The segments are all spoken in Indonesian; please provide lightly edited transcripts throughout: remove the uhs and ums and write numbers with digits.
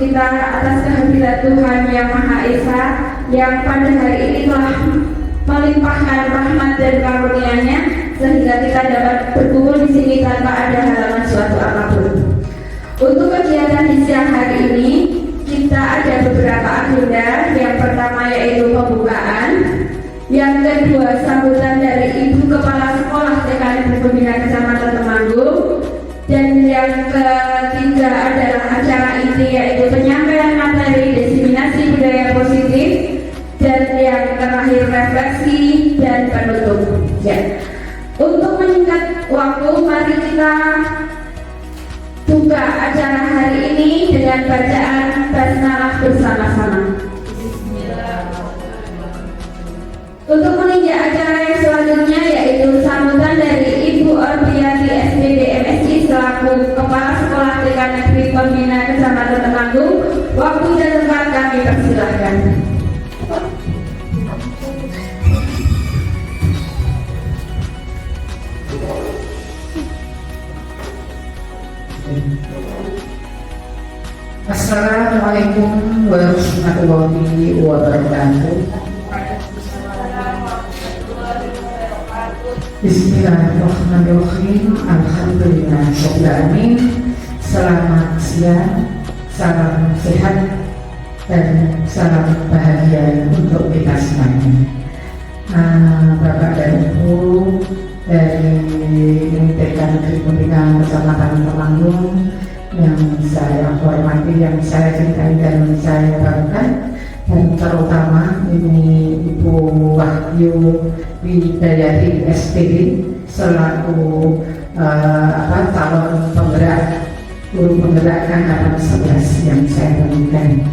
kita atas kehadiran Tuhan Yang Maha Esa yang pada hari ini telah melimpahkan rahmat dan karunia-Nya sehingga kita dapat berkumpul di sini tanpa ada halangan suatu apapun. Untuk kegiatan di siang hari ini kita ada beberapa agenda. Yang pertama yaitu pembukaan, yang kedua sambutan dari Ibu Kepala Sekolah TKN Pembina Kecamatan Temanggung, dan yang ketiga adalah acara inti yaitu penyampaian materi diseminasi budaya positif, dan yang terakhir refleksi dan penutup. Ya. Untuk menyingkat waktu, mari kita buka acara hari ini dengan bacaan basmalah bersama-sama. Untuk meninjau acara yang selanjutnya yaitu sambutan dari Ibu Orbiati SPD MSI selaku Kepala Sekolah TK Negeri Pembina Kecamatan Temanggung. Waktu dan tempat kami persilahkan. Assalamualaikum warahmatullahi wabarakatuh. Bismillahirrahmanirrahim. Alhamdulillahirrahmanirrahim. Selamat siang, salam sehat dan salam bahagia untuk kita semuanya. Bapak dan Ibu dari TK Negeri Pembina Kecamatan Temanggung yang saya hormati, yang saya cintai dan saya banggakan, dan terutama ini Ibu Wahyu Widayati SPD selaku calon penggerak guru penggerak angkatan 11 yang saya banggakan.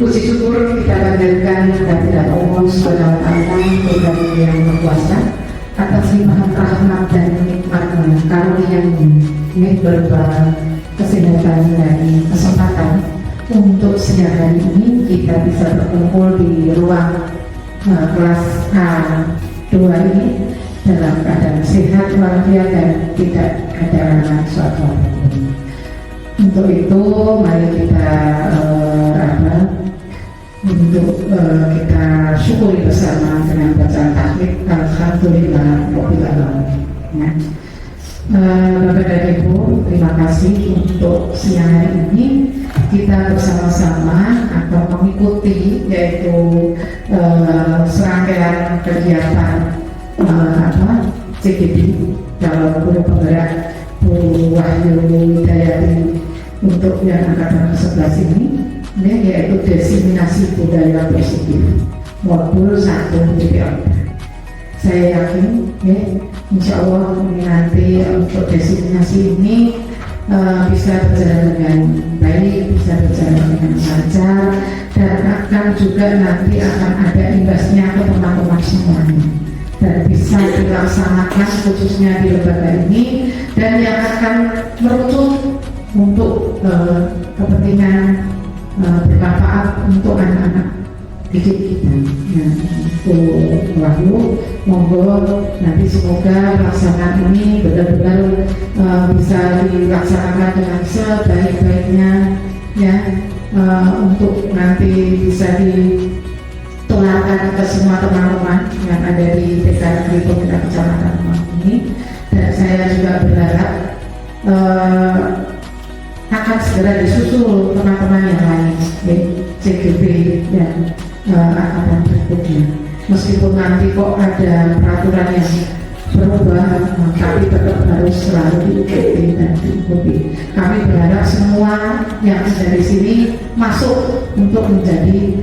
Puji syukur kita panjatkan kehadirat Allah Subhanahu wa Ta'ala, Tuhan yang berkuasa, atas limpahan rahmat dan nikmat-Nya, karunia-Nya ini berupa kesehatan dan kesempatan untuk siang hari ini kita bisa berkumpul di ruang kelas A2 ini dalam keadaan sehat walafiat dan tidak ada halangan suatu apapun. Untuk itu mari kita kita syukuri bersama dengan bacaan tahmid Alhamdulillah Rabbil Alamin. Bapak dan Ibu, terima kasih untuk siang hari ini kita bersama-sama atau mengikuti yaitu serangkaian kegiatan CGD dalam guru penggerak Bu Wahyu Widayati untuk yang angkatan 11 ini yaitu diseminasi budaya positif modul 1 DPL. Saya yakin insya Allah nanti untuk diseminasi ini bisa berjalan dengan baik, bisa berjalan dengan lancar, dan akan juga nanti akan ada imbasnya ke teman-teman semuanya dan bisa dilaksanakan khususnya di lembaga ini, dan yang akan merucut untuk kepentingan bermanfaat untuk anak-anak didik kita. Untuk Wahyu, monggo nanti semoga pelaksanaan ini benar-benar bisa dilaksanakan dengan sebaik-baiknya ya, untuk nanti bisa ditularkan ke semua teman-teman yang ada di TK Negeri Pembina Kecamatan ini. Dan saya juga berharap akan segera disusul teman-teman yang lain CGP dan angkatan berikutnya. Meskipun nanti kok ada peraturan yang berubah, tapi tetap harus selalu diikuti dan diikuti. Kami berharap semua yang ada di sini masuk untuk menjadi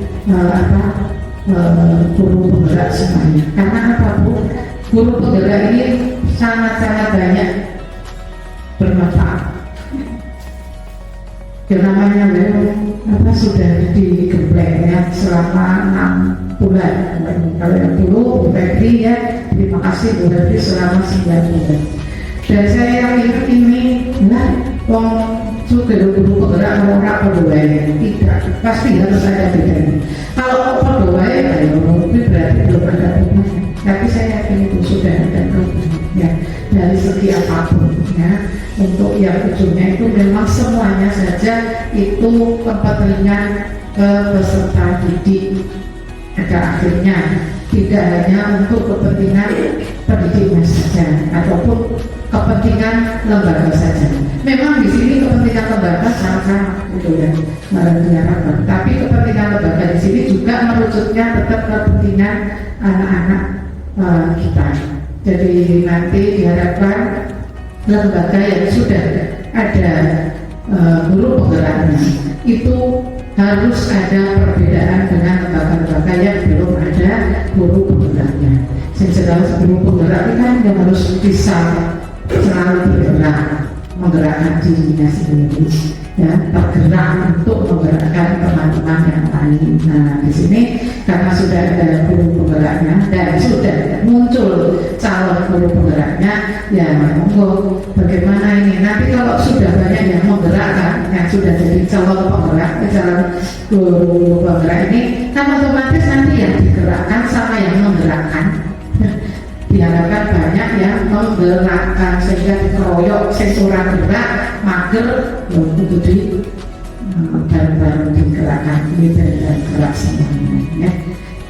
guru penggerak semuanya. Karena apa Bu? Guru penggerak ini sangat-sangat banyak bermanfaat. Yang namanya sudah digembleng ya selama 6 bulan. Kalau yang dulu Bu Febri ya, terima kasih Bu Febri selama 9 bulan. Dan saya yakin ini juga guru penggerak orang pegawai tidak pasti harus ada bedanya. Kalau pegawai itu berarti belum ada bedanya. Tapi saya yakin itu sudah ada perubahan ya dari segi apapun. ya. Untuk yang ujungnya itu memang semuanya saja itu kepentingan peserta didik pada akhirnya, tidak hanya untuk kepentingan pendidiknya saja ataupun kepentingan lembaga saja. Memang di sini kepentingan lembaga sama-sama gitu ya, diharapkan. Tapi kepentingan lembaga di sini juga merucutnya tetap kepentingan anak-anak kita. Jadi nanti diharapkan lembaga yang sudah ada guru penggeraknya itu harus ada perbedaan dengan lembaga-lembaga yang belum ada guru penggeraknya. Jelas guru penggerak kan yang harus bisa selalu bergerak, menggerakkan dirinya sendiri, ya, tergerak untuk menggerakkan teman-teman yang lain. Nah, di sini karena sudah ada guru penggeraknya dan sudah muncul calon guru penggeraknya, ya monggo bagaimana ini nanti kalau sudah banyak yang menggerakkan, yang sudah jadi calon penggerak, calon guru penggerak ini kan otomatis nanti yang digerakkan sama yang menggerakkan diharapkan banyak yang menggerakkan sehingga dikeroyok seseorang gerak mager untuk di baru digerakkan ini dan gerak semuanya ya.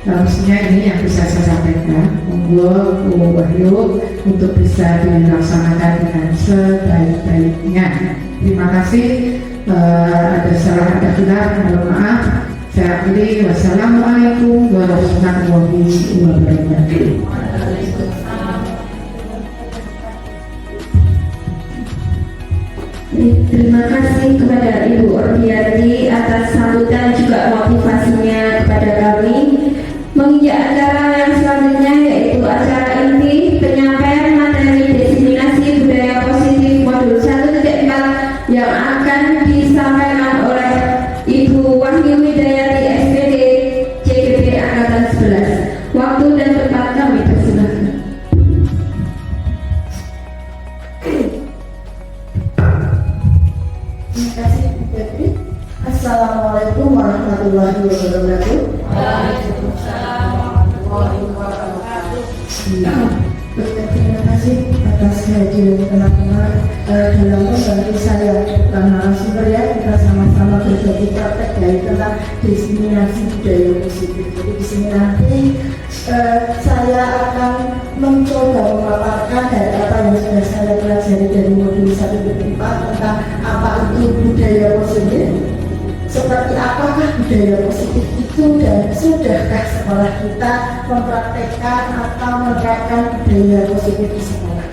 Harusnya ini yang bisa saya sampaikan. Monggo Bu Wahyu untuk bisa dilaksanakan dengan sebaik-baiknya. Terima kasih. Ada salah ada khilaf, mohon maaf. Saya akhiri. Wassalamualaikum warahmatullahi wabarakatuh. Terima kasih kepada Ibu Ordiati atas sambutan juga motivasinya kepada kami. Menginjak acara yang selanjutnya yaitu acara inti penyampaian materi diseminasi budaya positif modul 1.4 yang akan disampaikan oleh Ibu Wahyu Widayati SPD CGP Angkatan 11. Waktu dan tempat kami persilahkan. Terima kasih Bu Febri. Assalamualaikum warahmatullahi wabarakatuh. Waalaikumsalam warahmatullahi wabarakatuh. Terima kasih atas kehadiran teman-teman dalam membantu saya bukan narasumber ya, kita sama-sama berbagi praktek dari tentang diseminasi budaya positif. Jadi di sini nanti saya akan mencoba memaparkan dari apa yang sudah saya pelajari dari modul 1.4 tentang apa itu budaya positif, seperti apakah budaya positif itu, dan sudahkah sekolah kita mempraktekkan atau menerapkan budaya positif di sekolah.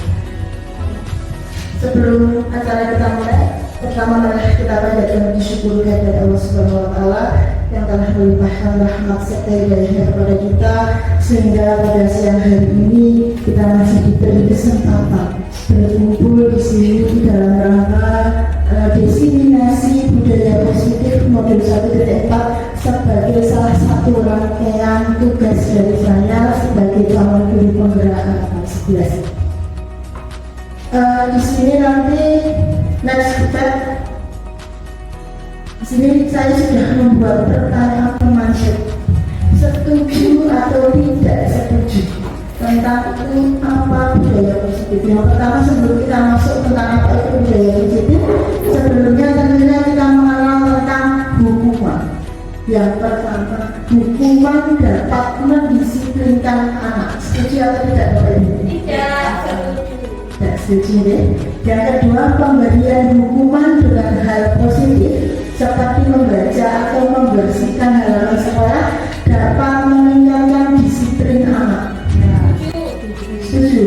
Sebelum acara kita mulai, pertama mari kita panjatkan syukur kepada Allah Subhanahu wa Ta'ala yang telah melimpahkan rahmat serta hidayah kepada kita sehingga pada siang hari ini kita masih diberi kesempatan berkumpul di sini dalam rangka diseminasi budaya positif modul 1.4 sebagai salah satu rangkaian tugas dari saya sebagai calon guru penggerak angkatan 11. Di sini nanti next step. Di sini saya sudah membuat pertanyaan pemantik, setuju atau tidak setuju tentang itu apa budaya positif. Yang pertama sebelum kita masuk tentang apa itu budaya positif, sebelumnya tentunya kita mengenal tentang hukuman. Yang pertama, hukuman dapat mendisiplinkan anak. Setuju atau tidak Bapak Ibu? Tidak setuju. Tidak setuju deh. Yang kedua, pemberian hukuman dengan hal positif seperti membaca atau membersihkan halaman sekolah dapat meningkatkan disiplin anak. Setuju.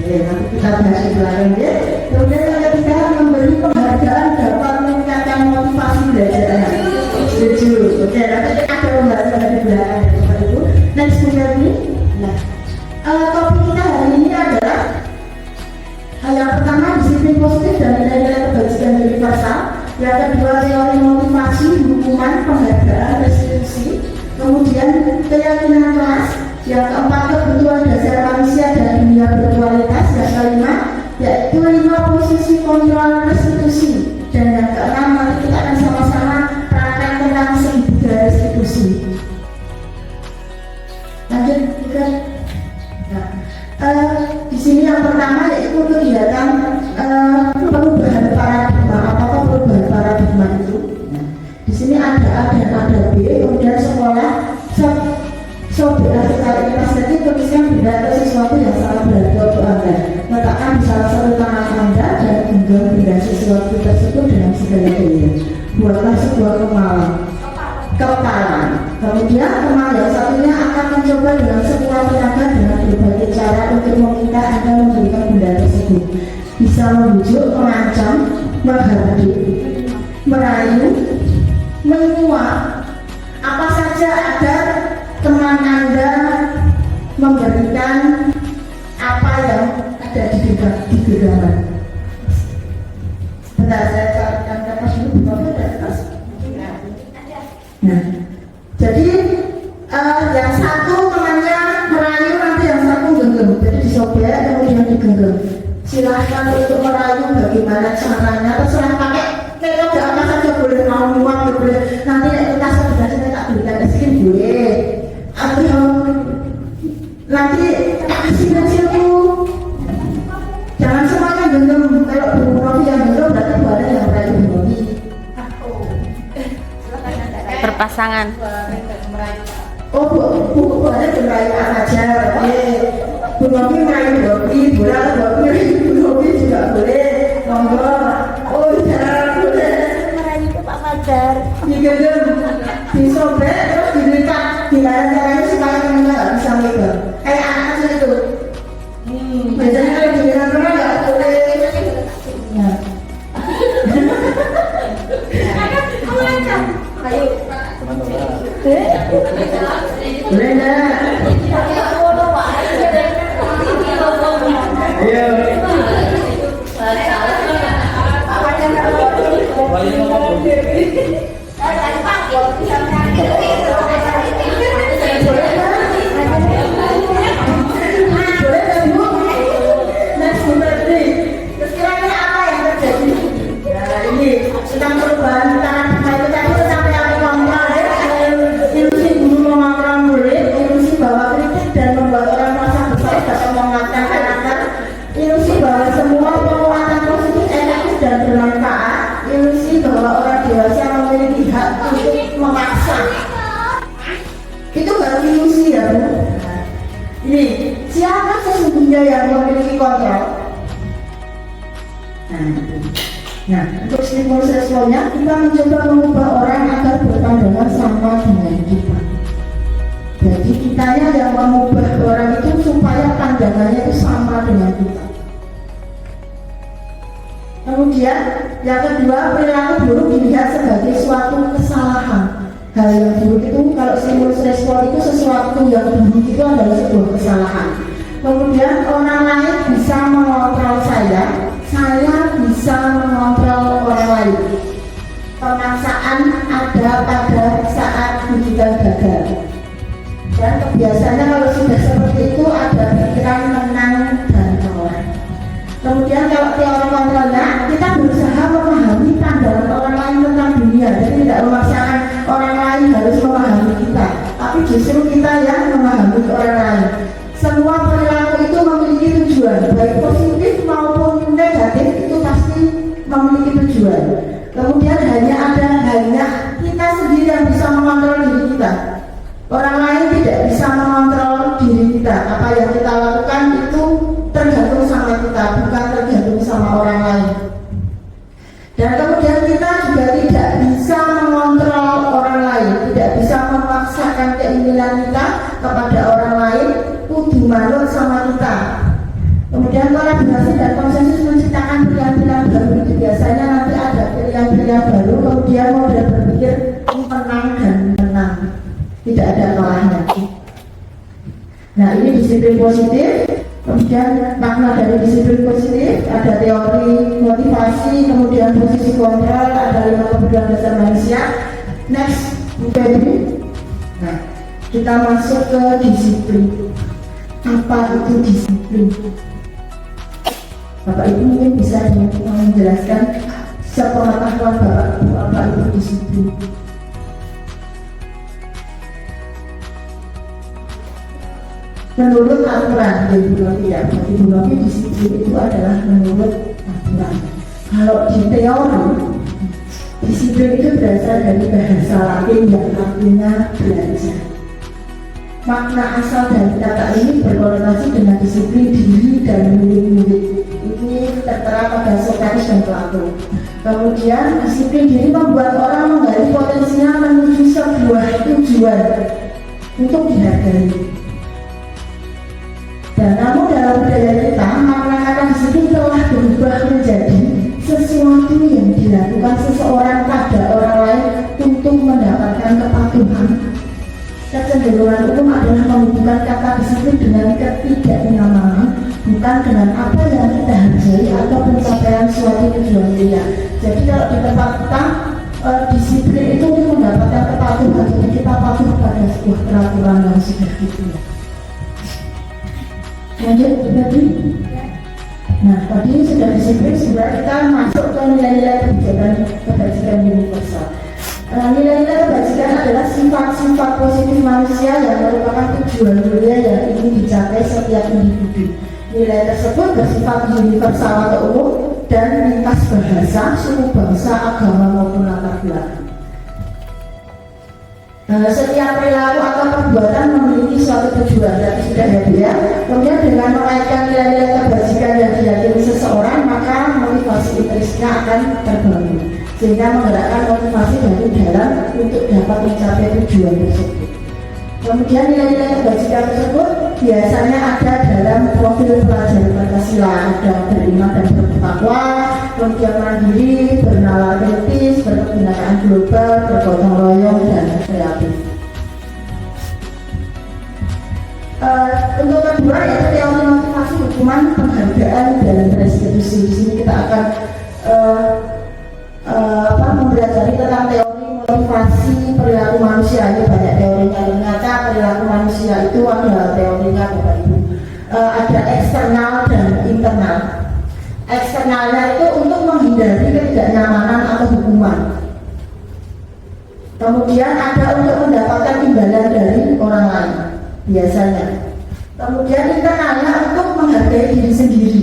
Nanti kita bahas di belakang ya. Kemudian yang ketiga, memberi penghargaan dapat meningkatkan motivasi belajar anak. Setuju. Oke, nanti ada pembahasan di belakang ya Bapak Ibu. Next ini. Nah, topik kita hari ini adalah yang pertama disiplin positif dan nilai-nilai kebajikan universal. Yang kedua teori motivasi, hukuman, penghargaan, restitusi. Kemudian keyakinan kelas. Yang keempat kebutuhan dasar manusia dan dunia berkualitas. Yang kelima yaitu 5 posisi kontrol restitusi. Dan yang keenam nanti kita akan sama-sama praktek tentang seni budaya restitusi. Lanjut bukan? Nah, di sini yang pertama yaitu kegiatan sesuatu tersebut dengan segala daya. Buatlah sebuah kepalan. Kemudian teman yang satunya akan mencoba dengan sekuat tenaga dengan berbagai cara untuk meminta Anda memberikan benda tersebut. Bisa membujuk, mengancam, menghardik, merayu, menyuap, apa saja agar teman Anda memberikan apa yang ada di genggaman. Bentar, saya carikan kertas dulu. Bapak ada kertas? Nah, jadi yang satu temannya merayu, nanti yang satu genggam. Jadi disobek kemudian digenggam. Silahkan untuk merayu bagaimana caranya. Terserah pakai metode apa saja boleh, mau muat boleh. Nanti kita sudah saya tak berikan skin boleh. Atau nanti kasih hasilku. Jangan semuanya genggam. Kalau Bu Novi yang genggam berarti Bu ada yang merayu Bu Novi. Berpasangan. Oh, Bu ada merayu aja. Oke. Bu Novi merayu Bobi, bola Bobi, Bu Novi juga boleh. Monggo. Oh, jangan boleh. Merayu ke Pak Fajar. Digenggam, disobek, terus dilipat. Gimana caranya supaya temennya nggak bisa megang? Kayak anak kecil itu. Biasanya kalau digenggam teman nggak boleh. Nah. Ayo. Boleh nggak? Ini siapa sesungguhnya yang memiliki kontrol? Nah, untuk stimulus responnya kita mencoba mengubah orang agar berpandangan sama dengan kita. Jadi kitanya yang mengubah orang itu supaya pandangannya itu sama dengan kita. Kemudian yang kedua, perilaku buruk dilihat sebagai suatu kesalahan. Hal yang buruk itu kalau stimulus respon itu sesuatu yang buruk itu adalah sebuah kesalahan. Kemudian orang lain bisa mengontrol saya bisa mengontrol orang lain. Pemaksaan ada pada saat digital gagal. Dan kebiasaannya kalau sudah seperti itu ada pikiran menang dan kalah. Kemudian kalau teori kontrolnya kita berusaha memahami pandangan orang lain tentang dunia. Jadi tidak memaksakan orang lain harus memahami kita, tapi justru kita yang memahami orang lain. Semua perilaku itu memiliki tujuan, baik positif maupun negatif itu pasti memiliki tujuan. Kemudian hanya kita sendiri yang bisa mengontrol diri kita. Orang lain tidak bisa mengontrol diri kita. Apa yang kita lakukan itu tergantung sama kita, bukan tergantung sama orang lain. Dan kemudian kita juga tidak bisa mengontrol orang lain, tidak bisa memaksakan keinginan kita kepada orang lain, kudu manut sama kita. Kemudian kolaborasi dan konsensus menciptakan pilihan-pilihan baru itu biasanya nanti ada pilihan-pilihan baru, kemudian model berpikir menang dan menang, tidak ada kalahnya. Nah, ini disiplin positif. Kemudian makna dari disiplin positif ada teori motivasi, kemudian posisi kontrol, ada 5 kebutuhan dasar manusia. Next, baby. Nah, kita masuk ke disiplin. Apa itu disiplin? Bapak Ibu mungkin bisa menjelaskan sepengetahuan Bapak Ibu apa itu disiplin. Menurut aturan, Ibu Novi disiplin itu adalah menurut aturan. Kalau di teori, disiplin itu berasal dari bahasa Latin yang artinya belajar. Makna asal dari kata ini berkonotasi dengan disiplin diri dan murid-murid. Ini tertera pada Sokrates dan Plato. Kemudian disiplin diri membuat orang menggali potensinya menuju sebuah tujuan untuk dihargai. Dan namun dalam budaya kita, makna kata disiplin telah berubah menjadi sesuatu yang dilakukan seseorang pada orang lain untuk mendapatkan kepatuhan. Kecenderungan umum adalah menghubungkan kata disiplin dengan ketidaknyamanan, bukan dengan apa yang kita hargai atau pencapaian suatu tujuan mulia. Jadi kalau di tempat kita disiplin itu untuk mendapatkan kepatuhan, jadi kita patuh pada sebuah peraturan yang sudah dibuat. Lanjut tadi. Nah, tadi sudah disiplin, sudah kita masuk ke nilai-nilai kebajikan universal. Nilai-nilai kebajikan adalah sifat-sifat positif manusia yang merupakan tujuan mulia yang ingin dicapai setiap individu. Nilai tersebut bersifat universal atau umum dan lintas bahasa, suku bangsa, agama maupun latar belakang. Setiap perilaku atau perbuatan memiliki suatu tujuan, dan sudah ya. Kemudian dengan mengaitkan nilai-nilai kebajikan yang diyakini seseorang, maka motivasi intrinsiknya akan terbangun, sehingga menggerakkan motivasi dari dalam untuk dapat mencapai tujuan tersebut. Kemudian nilai-nilai kebajikan tersebut biasanya ada dalam profil pelajar Pancasila, ada beriman dan bertakwa, kemudian mandiri, bernalar kritis, berkebinekaan global, bergotong royong, dan kreatif. Untuk kedua yaitu teori motivasi, hukuman, penghargaan, dan restitusi. Di sini kita akan mempelajari tentang teori motivasi perilaku manusia. Ini banyak teorinya. Ternyata perilaku manusia itu ada teorinya, Bapak Ibu. Ada eksternal dan internal. Eksternalnya itu untuk menghindari ketidaknyamanan atau hukuman. Kemudian ada untuk mendapatkan imbalan dari orang lain biasanya. Kemudian internalnya untuk menghargai diri sendiri.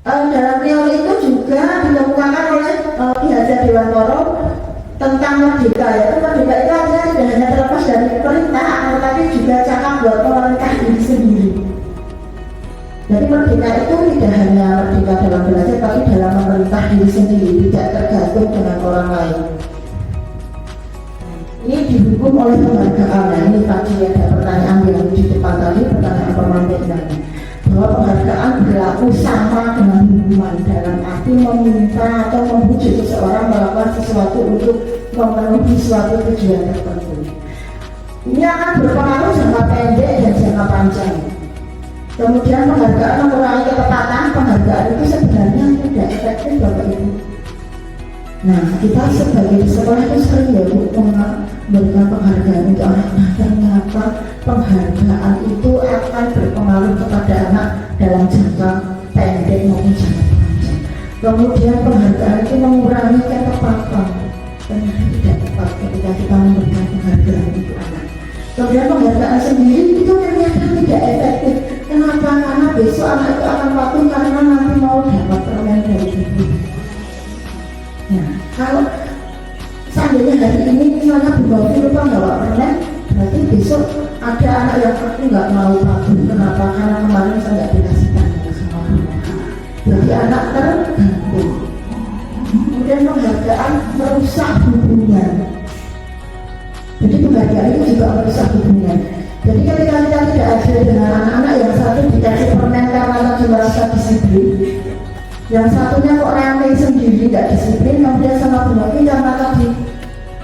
Dalam teori itu juga dikemukakan oleh Ki Hajar Dewantara tentang merdeka. Yaitu merdeka itu artinya tidak hanya terlepas dari perintah, tetapi juga cakap buat memerintah diri sendiri. Jadi merdeka itu tidak hanya merdeka dalam belajar, tapi dalam memerintah diri sendiri, tidak tergantung dengan orang lain. Ini dihukum oleh penghargaan. Nah, ini tadi ada pertanyaan yang di depan tadi, pertanyaan pemantiknya, bahwa penghargaan berlaku sama dengan hukuman dalam arti meminta atau membujuk seseorang melakukan sesuatu untuk memenuhi suatu tujuan tertentu. Ini akan berpengaruh jangka pendek dan jangka panjang. Kemudian penghargaan mengurangi ketepatan. Penghargaan itu sebenarnya tidak efektif, Bapak Ibu. Nah, kita sebagai sekolah itu sering ya Bu memberikan penghargaan untuk anak. Ternyata penghargaan itu akan berpengaruh kepada anak dalam jangka pendek maupun jangka panjang. Kemudian penghargaan itu mengurangi ketepatan. Ternyata tidak tepat ketika kita memberikan penghargaan untuk anak. Kemudian penghargaan sendiri itu ternyata tidak efektif. Kenapa? Karena besok anak itu akan patuh karena nanti mau dapat permen dari ibu. Nah, kalau seandainya hari ini misalnya Bu Bovi lupa bawa permen, berarti besok ada anak yang aku nggak mau patuh. Kenapa? Karena kemarin saya nggak dikasih tanda sama mama. Jadi anak terganggu. Kemudian penghargaan merusak hubungan. Jadi penghargaan itu juga merusak hubungan. Jadi ketika kita tidak adil dengan anak-anak, yang satu dikasih permen karena lagi merasa disiplin, yang satunya kok rame sendiri tidak disiplin, kemudian sama Bu Novi karena tadi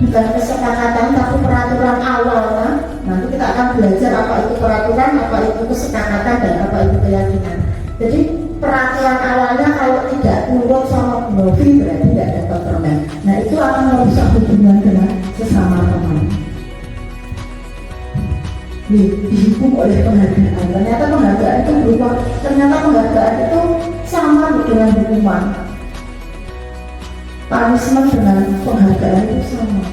bukan kesepakatan tapi peraturan awalnya. Nanti kita akan belajar apa itu peraturan, apa itu kesepakatan, dan apa itu keyakinan. Jadi peraturan awalnya kalau tidak nurut sama Bu Novi berarti tidak dapat permen. Nah, itu akan merusak hubungan dengan sesama teman. Dihukum oleh penghargaan. Ternyata penghargaan itu berubah. Ternyata penghargaan itu sama dengan hukuman. Punishment dengan penghargaan itu sama.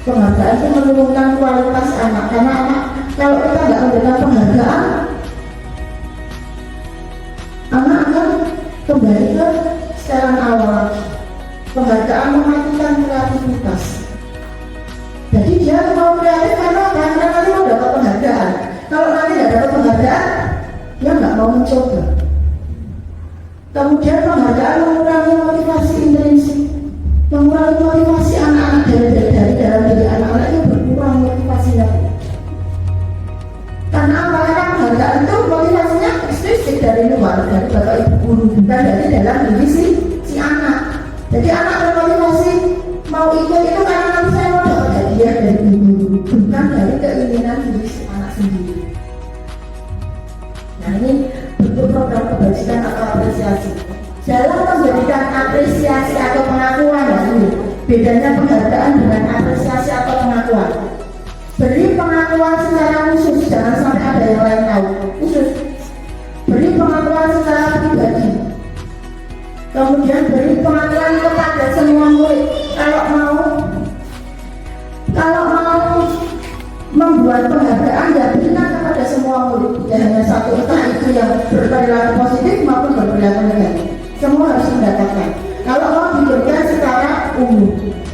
Penghargaan itu menurunkan kualitas anak. Karena anak, kalau kita nggak memberikan penghargaan, anak akan kembali ke sekarang awal. Penghargaan mematikan kreativitas. Jadi dia mau kreatif karena nanti mau dapat penghargaan. Kalau nanti tidak dapat penghargaan, mau mencoba. Kemudian penghargaan mengurangi motivasi intrinsik, mengurangi motivasi anak-anak dari dalam diri anak-anak itu berkurang motivasinya. Karena apa? Karena penghargaan itu motivasinya ekstrisik dari luar, dari bapak ibu guru, bukan dari dalam diri si anak. Jadi anak bermotivasi mau ikut itu karena nanti saya mau dapat hadiah dari guru, bukan dari keinginan diri si anak sendiri. Nah ini bentuk program kebajikan atau apresiasi. Dalam memberikan apresiasi atau pengakuan, ya ini bedanya penghargaan dengan apresiasi atau pengakuan. Beri pengakuan secara khusus, jangan sampai ada yang lain tahu. Khusus, beri pengakuan secara pribadi. Kemudian beri pengakuan kepada semua murid. Kalau mau membuat penghargaan, ya berikan kepada semua murid. Tidak hanya satu, entah itu yang berperilaku positif maupun berperilaku negatif. Semua harus mendapatkan. Kalau mau diberikan secara umum.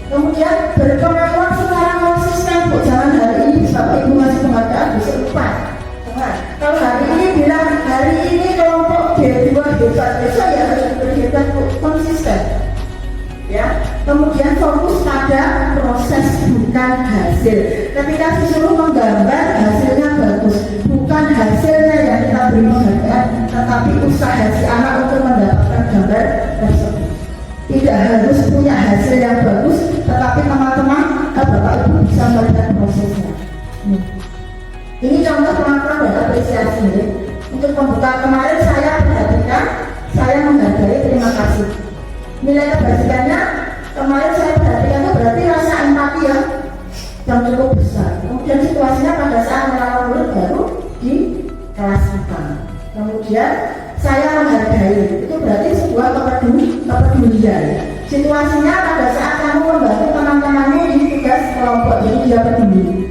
Kemudian berpengakuan secara konsisten. Kok jangan hari ini Bapak Ibu ngasih penghargaan besok lupa. Jangan. Kalau hari ini bilang hari ini kelompok D2 hebat, besok ya harus berhebat konsisten. Ya. Kemudian fokus pada proses bukan hasil. Ketika disuruh menggambar hasilnya bagus, bukan hasilnya yang kita beri penghargaan, tetapi usaha si anak untuk mendapatkan gambar tersebut. Tidak harus punya hasil yang bagus, tetapi teman-teman Bapak Ibu bisa melihat prosesnya. Ini contoh pengakuan dan apresiasi. Untuk pembukaan kemarin saya perhatikan, saya menghargai, terima kasih. Nilai kebajikannya kemarin saya perhatikan itu berarti rasa empati yang cukup besar. Kemudian situasinya pada saat merawat murid baru di kelas kita. Kemudian saya menghargai, itu berarti sebuah kepedulian. Situasinya pada saat kamu membantu teman-temanmu di tugas kelompok, jadi dia peduli.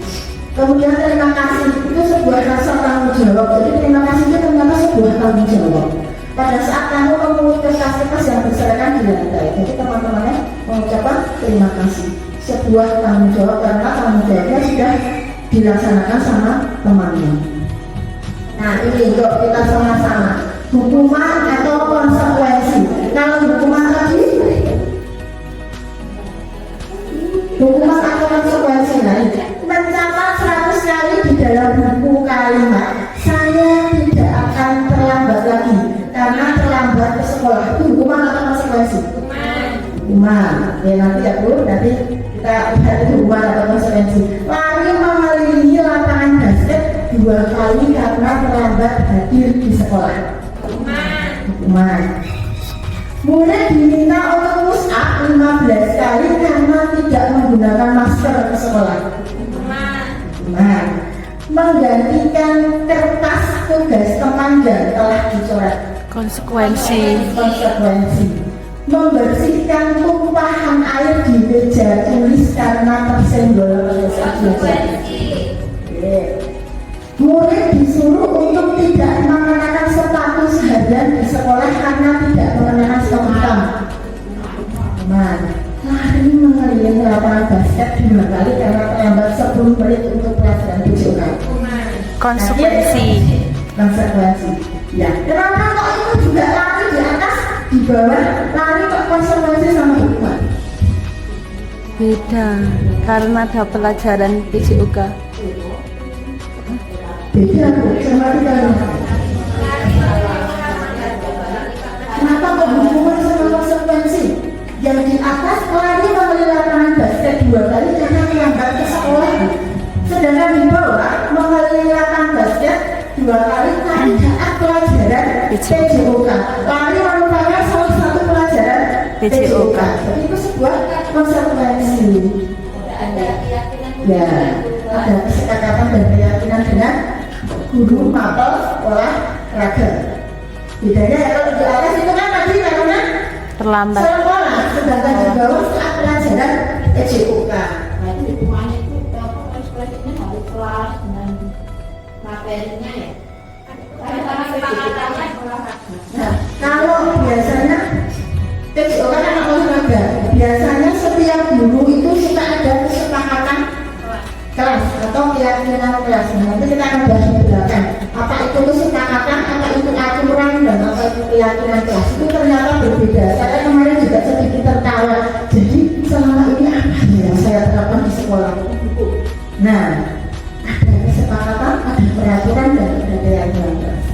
Kemudian terima kasih, itu sebuah rasa tanggung jawab. Jadi terima kasih itu ternyata sebuah tanggung jawab. Pada saat kamu memungut kertas-kertas yang berserakan di lantai, jadi teman-temannya mengucapkan terima kasih. Sebuah tanggung jawab karena tanggung jawabnya sudah dilaksanakan sama temannya. Nah ini yuk kita sama-sama. Hukuman atau konsekuensi. Kalau hukuman tadi, hukuman atau konsekuensi, nah mencatat 100 kali di dalam buku kalimat saya tidak akan terlambat lagi karena terlambat ke sekolah. Itu hukuman atau konsekuensi? Hukuman. Ya nanti ya Bu, nanti kita lihat itu hukuman atau konsekuensi. Lari mengelilingi lapangan basket 2 kali karena terlambat hadir di sekolah. Hukuman. Murid diminta untuk push up 15 kali karena tidak menggunakan masker ke sekolah. Hukuman. Menggantikan kertas tugas teman yang telah dicoret. Konsekuensi. Membersihkan tumpahan air di meja tulis karena tersenggol pada saat belajar. Murid disuruh untuk tidak mengenakan sepatu seharian di sekolah karena tidak mengenakan sepatu hitam. Lari mengelilingi lapangan basket 2 kali karena terlambat 10 menit untuk pelajaran PJOK. Konsekuensi. Ya, kenapa kok itu juga lari di atas, di bawah, lari kok konsekuensi sama hukuman? Beda, karena ada pelajaran PJOK. Beda kok, sama kita. Kenapa kok hukuman sama konsekuensi? Yang di atas lari mengelilingi lapangan basket 2 kali karena terlambat ke sekolah. Sedangkan di bawah mengelilingi lapangan basket 2 kali karena saat pelajaran PJOK. Lari merupakan salah satu pelajaran PJOK. Jadi itu sebuah konsekuensi. Ya, ada kesepakatan dan keyakinan dengan guru mapel olahraga. Bedanya kalau di atas itu kan tadi karena Terlambat. sekolah, sedangkan di bawah saat pelajaran PJOK. Nah itu hukumannya itu konsekuensinya harus selaras dengan materinya ya. Nah, kalau biasanya PJOK kan olahraga, biasanya setiap guru itu suka ada kesepakatan kelas atau keyakinan kelas. Nanti kita akan bahas di belakang. Apa itu kesepakatan, apa itu keyakinan kelas itu ternyata berbeda. Saya kemarin juga sedikit tertawa. Jadi selama ini apa yang saya terapkan di sekolah? Nah, ada kesepakatan, ada peraturan, dan ada keyakinan kelas.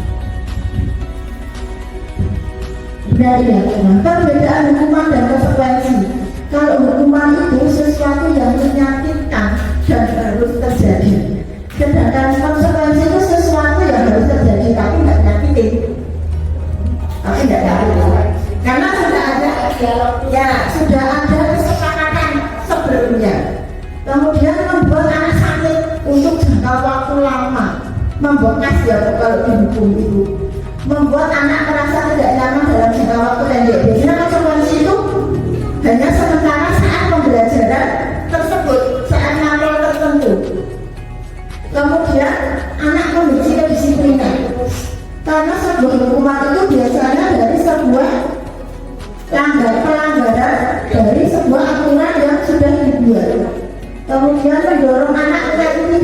Benar ya, perbedaan hukuman dan konsekuensi. Kalau hukuman itu sesuatu yang menyakitkan dan harus terjadi, sedangkan konsekuensi itu sesuatu yang harus terjadi tapi tidak nyakitin, karena sudah ada ya, sudah ada kesepakatan sebelumnya. Kemudian membuat anak sakit untuk jangka waktu lama, membekas ya kalau dihukum itu, membuat anak merasa tidak nyaman dalam jangka waktu pendek. Biasanya konsekuensi itu hanya sementara saat pembelajaran tersebut, saat mapel tertentu. Kemudian anak membenci kedisiplinan, karena sebuah hukuman itu biasanya dari sebuah pelanggaran dari sebuah aturan yang sudah dibuat. Kemudian mendorong anak mengikuti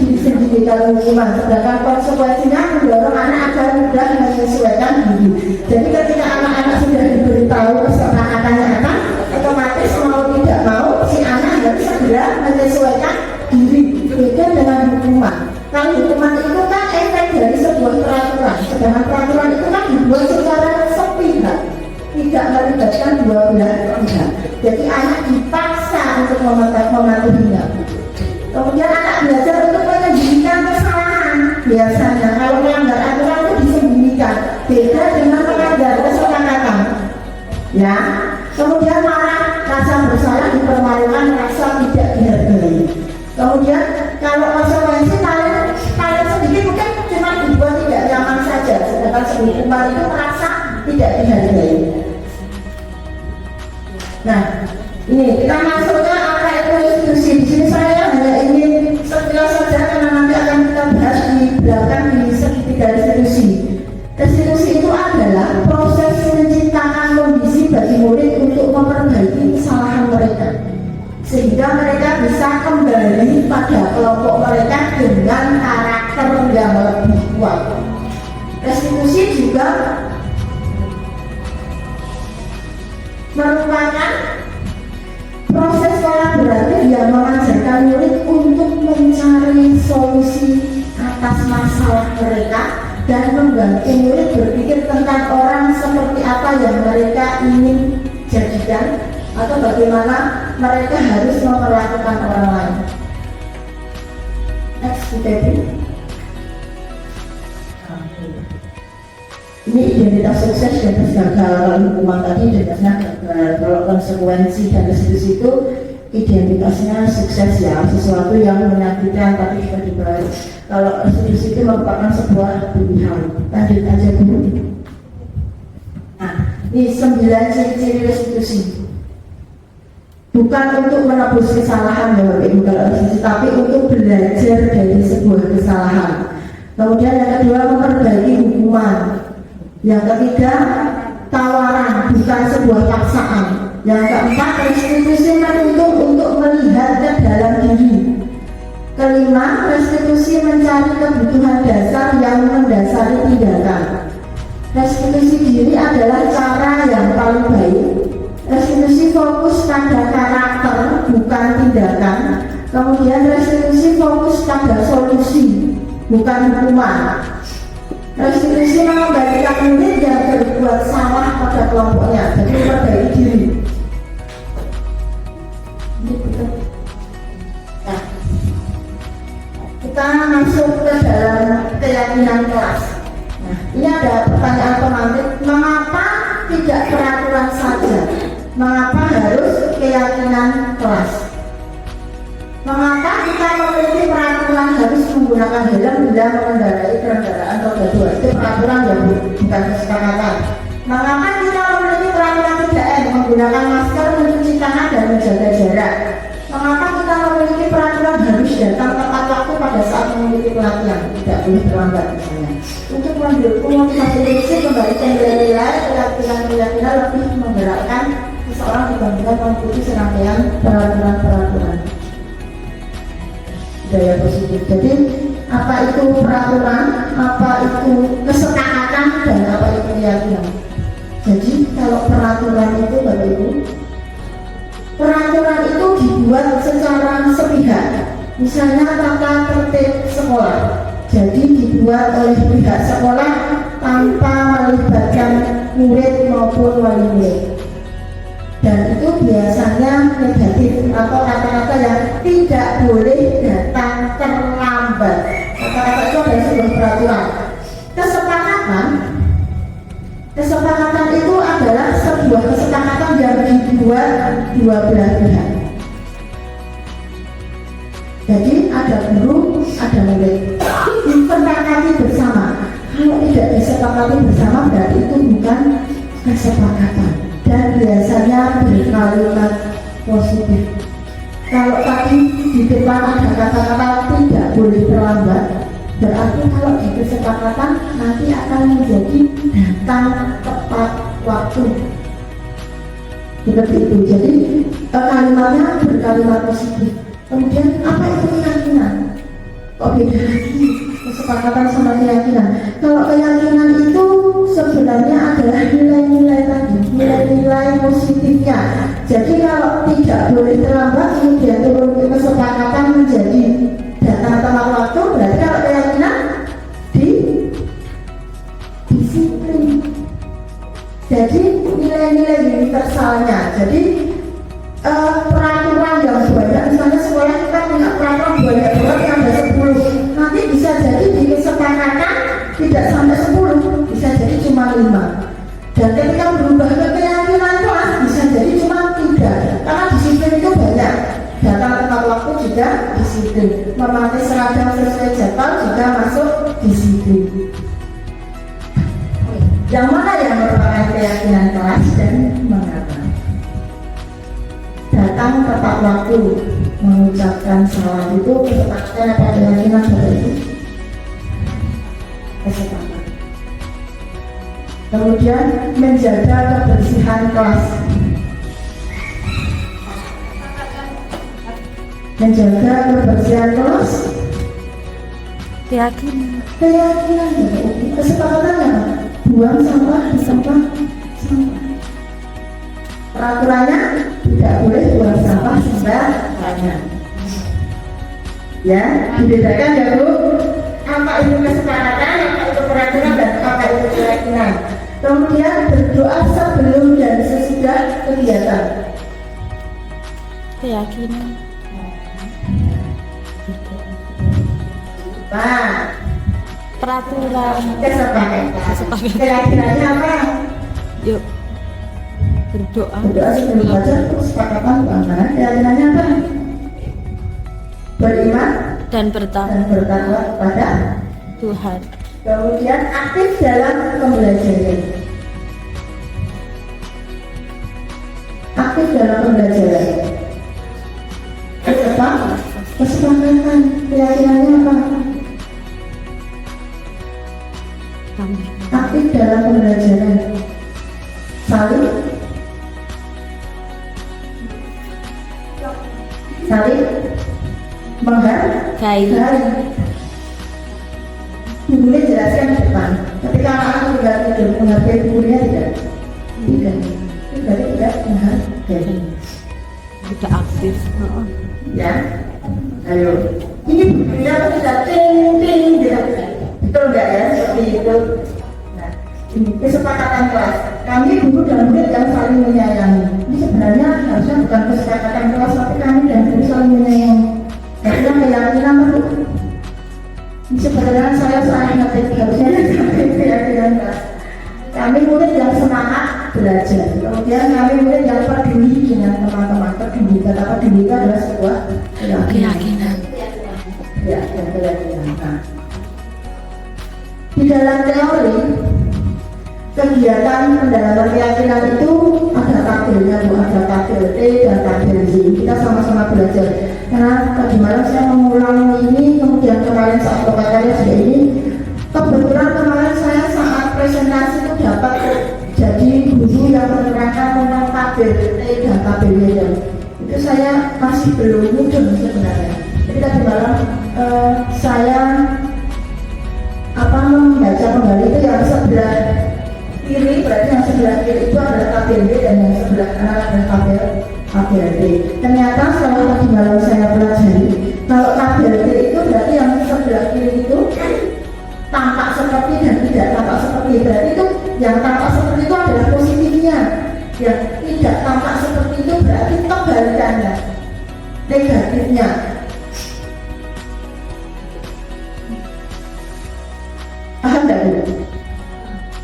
diri sendiri, kalau hukuman. Sedangkan konsekuensinya mendorong anak agar mudah menyesuaikan diri. Jadi ketika anak-anak sudah diberitahu kesepakatannya apa, otomatis mau tidak mau si anak harus segera menyesuaikan diri. Beda dengan hukuman. Kalau hukuman itu kan efek dari sebuah peraturan, sedangkan peraturan itu kan dibuat secara sepihak, tidak melibatkan dua belah pihak. Jadi anak dipaksa untuk mematuhinya. Kemudian anak belajar untuk menyembunyikan kesalahan. Biasanya kalau melanggar aturan itu disembunyikan, beda dengan melanggar kesepakatan. Ya. Kemudian malah rasa bersalah dipermalukan, rasa tidak dihargai. Kemudian kalau konsekuensi paling sedikit mungkin cuma dibuat tidak nyaman saja, sedangkan hukuman itu merasa tidak dihargai. Nah, ini kita masuknya apa itu institusi. Di sini saya hanya ingin sekilas saja karena nanti akan kita bahas di belakang di segitiga institusi. Institusi itu adalah proses menciptakan kondisi bagi murid untuk memperbaiki kesalahan mereka, sehingga mereka bisa kembali pada kelompok mereka dengan karakter yang lebih kuat. Restitusi juga merupakan proses kolaboratif yang mengajarkan murid untuk mencari solusi atas masalah mereka dan membantu murid berpikir tentang orang seperti apa yang mereka ingin jadikan atau bagaimana mereka harus memperlakukan orang lain. Next, ini identitas sukses dan gagal. Hukuman tadi identitasnya gagal. Kalau konsekuensi dan restitusi itu identitasnya sukses ya, sesuatu yang menyakitkan tapi juga dibalas. Kalau restitusi itu merupakan sebuah pilihan. Lanjut aja dulu. Nah, ini 9 ciri-ciri restitusi. Bukan untuk menebus kesalahan ya Bapak Ibu kalau restitusi, tapi untuk belajar dari sebuah kesalahan. Kemudian yang kedua, memperbaiki hukuman. Yang ketiga, tawaran, bukan sebuah paksaan. Yang keempat, restitusi menuntut untuk melihat ke dalam diri. Kelima, restitusi mencari kebutuhan dasar yang mendasari tindakan. Restitusi diri adalah cara yang paling baik. Restitusi fokus pada karakter, bukan tindakan. Kemudian restitusi fokus pada solusi, bukan hukuman. Restitusi mengembalikan murid yang berbuat salah pada kelompoknya, jadi memperbaiki diri. Nah, kita masuk ke dalam keyakinan kelas. Nah, ini ada pertanyaan pemantik, mengapa tidak peraturan saja? Mengapa harus keyakinan kelas? Mengapa kita memiliki peraturan harus menggunakan helm bila mengendarai kendaraan roda 2? Itu peraturan yang bukan kesepakatan. Mengapa kita memiliki peraturan 3M, menggunakan masker, mencuci tangan, dan menjaga jarak? Mengapa kita memiliki peraturan harus datang tepat waktu pada saat memiliki pelatihan, tidak boleh terlambat misalnya? Untuk mendukung motivasi fisik, kembalikan nilai-nilai, keyakinan lebih menggerakkan seseorang dibandingkan mengikuti serangkaian peraturan-peraturan. Daya positif. Jadi apa itu peraturan, apa itu kesepakatan, dan apa itu keyakinan. Jadi kalau peraturan itu Bapak Ibu, peraturan itu dibuat secara sepihak. Misalnya tata tertib sekolah, jadi dibuat oleh pihak sekolah tanpa melibatkan murid maupun wali murid. Dan itu biasanya negatif atau kata-kata yang tidak boleh datang terlambat. Kata-kata itu adalah sebuah peraturan. Kesepakatan itu adalah sebuah kesepakatan yang dibuat dua belah pihak. Jadi ada guru, ada murid, disepakati bersama. Kalau tidak disepakati bersama berarti itu bukan kesepakatan. Dan biasanya berkalimat positif. Kalau tadi di depan ada kata-kata tidak boleh terlambat, berarti kalau di kesepakatan nanti akan menjadi datang tepat waktu. Seperti itu. Jadi kalimatnya berkalimat positif. Kemudian apa itu keyakinan? Kok beda lagi kesepakatan sama keyakinan? Kalau keyakinan itu sebenarnya adalah nilai-nilai tadi, nilai-nilai positifnya. Jadi kalau tidak boleh terlambat, kemudian turun ke kesepakatan menjadi datang tepat waktu, berarti kalau keyakinan disiplin. Jadi nilai-nilai universalnya. Jadi peraturan yang banyak, misalnya sekolah kita punya peraturan banyak banget yang ada 10, nanti bisa jadi di kesepakatan tidak sampai 10, bisa jadi cuma 5. Dan ketika berubah ke keyakinan kelas bisa jadi cuma 3, karena disiplin itu banyak. Datang tepat waktu juga disiplin, memakai seragam sesuai jadwal juga masuk disiplin. Yang mana yang merupakan keyakinan kelas dan mengapa? Datang tepat waktu, mengucapkan salam itu kesepakatan apa keyakinan Bapak Ibu? Kesepakatan. Kemudian menjaga kebersihan kelas. Menjaga kebersihan kelas. Keyakinan. Keyakinan Bapak Ibu. Kesepakatannya apa? Buang sampah di tempat sampah. Peraturannya tidak boleh buang sampah sembarangan. Ya, dibedakan ya Bu. Apa itu kesepakatan, apa itu peraturan, dan apa itu keyakinan. Kemudian berdoa sebelum dan sesudah kegiatan. Keyakinan. Nah, Peraturan. kesepakatan. Keyakinannya apa? Yuk. Berdoa. Berdoa sebelum baca kesepakatan bagaimana? Keyakinannya apa? Beriman Dan bertakwa dan bertakwa kepada Tuhan. Kemudian aktif dalam pembelajaran. Aktif dalam pembelajaran. Kesepakatan. Keyakinannya apa? Amin. Aktif dalam pembelajaran. Saling menghargai. Gurunya jelaskan di depan. Ketika anak-anak tidak tidur, menghargai gurunya tidak. Itu berarti tidak menghargai. Tidak aktif. Ya, ayo. Ini gurunya tidak ting tidak. Betul enggak ya seperti itu? Nah, ini kesepakatan kelas. Kami guru dan murid yang saling menyayangi. Ini sebenarnya harusnya bukan kesepakatan kelas, tapi kami dan guru saling menyayangi. Karena keyakinan itu. Ini sebenarnya saya ngetik harusnya sampai keyakinan kelas. Kami murid yang semangat belajar. Kemudian kami murid yang peduli dengan teman-teman. Peduli, kata peduli itu adalah sebuah keyakinan. Ya, keyakinan. Nah, di dalam teori kegiatan pendalaman keyakinan itu ada tabelnya, Bu, ada tabel T dan tabel Z. Kita sama-sama belajar. Karena tadi malam saya mengulang ini, kemudian kemarin saat pembacaan sudah ini. Kebetulan kemarin saya saat presentasi itu dapat jadi guru yang menerangkan tentang tabel T dan tabel Z. Itu saya masih belum mudeng sebenarnya. Jadi tadi malam saya membaca kembali itu yang sebelah kiri, berarti yang sebelah kiri itu adalah KBLD dan yang sebelah kanan adalah KBLD. Ternyata setelah tadi malam saya pelajari, kalau KBLD itu berarti yang sebelah kiri itu tampak seperti dan tidak tampak seperti. Berarti itu yang tampak seperti itu adalah positifnya, yang tidak tampak seperti itu berarti kebalikannya, negatifnya. Paham nggak Bu?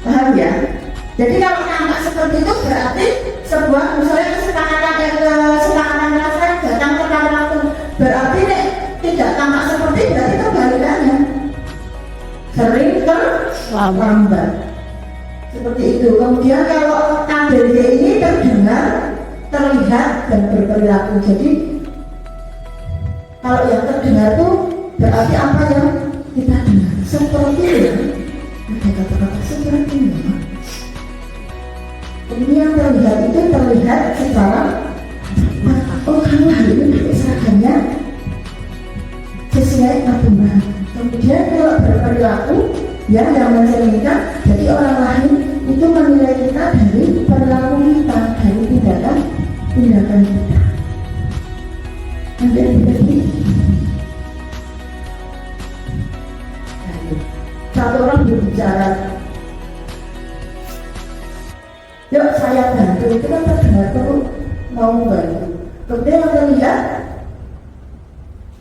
Paham ya? Jadi kalau tampak seperti itu berarti sebuah misalnya kesepakatan rasa datang ke waktu, berarti tidak tampak seperti berarti kebalikannya, sering terlambat. Seperti itu. Kemudian kalau KBLD ini terdengar, terlihat dan berperilaku. Jadi kalau yang terdengar itu berarti apa yang kita dengar seperti itu. Ada kata-kata seperti itu. Ini yang terlihat itu terlihat secara kamu hari ini pakai seragamnya sesuai aturan. Kemudian kalau berperilaku yang mencerminkan, jadi orang lain itu menilai kita dari perilaku kita, dari tindakan kita. Jadi satu orang berbicara, yuk saya bantu, itu kan terdengar tuh mau bantu. Kemudian yang terlihat,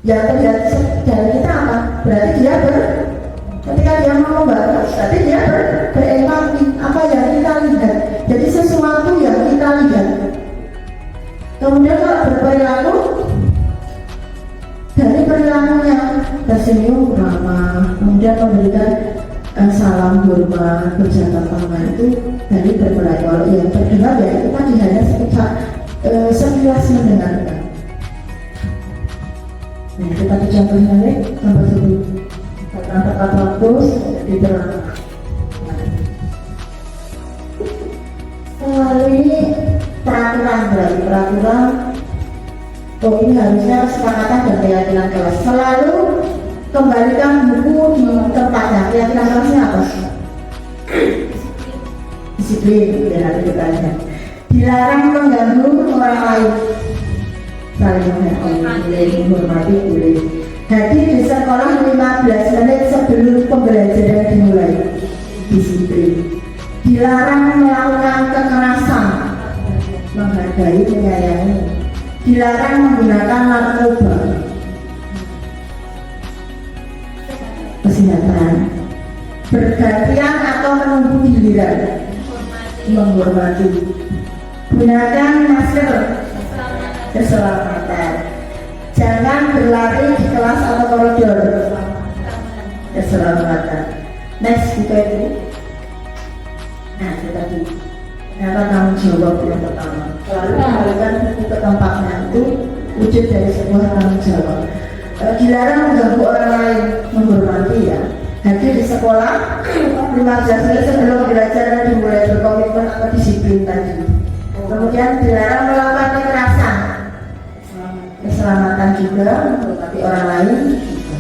yang terlihat dari kita apa? Berarti dia ketika dia mau membantu, berarti dia berempati apa yang kita lihat. Jadi sesuatu yang kita lihat. Kemudian kalau berperilaku, dari perilakunya tersenyum ramah, kemudian memberikan salam hormat, berjabat tangan, itu dari berperilaku. Kalau yang terdengar ya itu tadi hanya sekilas mendengarkan. Nah itu tadi contohnya nomor 1. Tepat waktu diterangkan. Ini peraturan berarti peraturan. Oh ini harusnya kesepakatan dan keyakinan kelas. Selalu kembalikan buku di tempatnya. Keyakinan kelasnya apa? Disiplin. Ya nanti kita lihat. Dilarang mengganggu orang lain. Saling menghormati boleh. Hadir di sekolah 15 menit sebelum pembelajaran dimulai. Disiplin. Dilarang melakukan kekerasan, menghargai, menyayangi. Dilarang menggunakan narkoba. Kesehatan. Bergantian atau menunggu giliran. Menghormati. Gunakan masker. Keselamatan. Jangan berlari di kelas atau koridor. Keselamatan. Next kita itu. Nah itu tadi. Ternyata tanggung jawab yang pertama. Selalu kembalikan buku ke tempatnya, itu wujud dari sebuah tanggung jawab. Dilarang mengganggu orang lain, menghormati ya. Hadir di sekolah 15 menit sebelum pembelajaran dimulai, berkomitmen atau disiplin tadi. Kemudian dilarang melakukan kekerasan. Keselamatan juga, menghormati orang lain juga.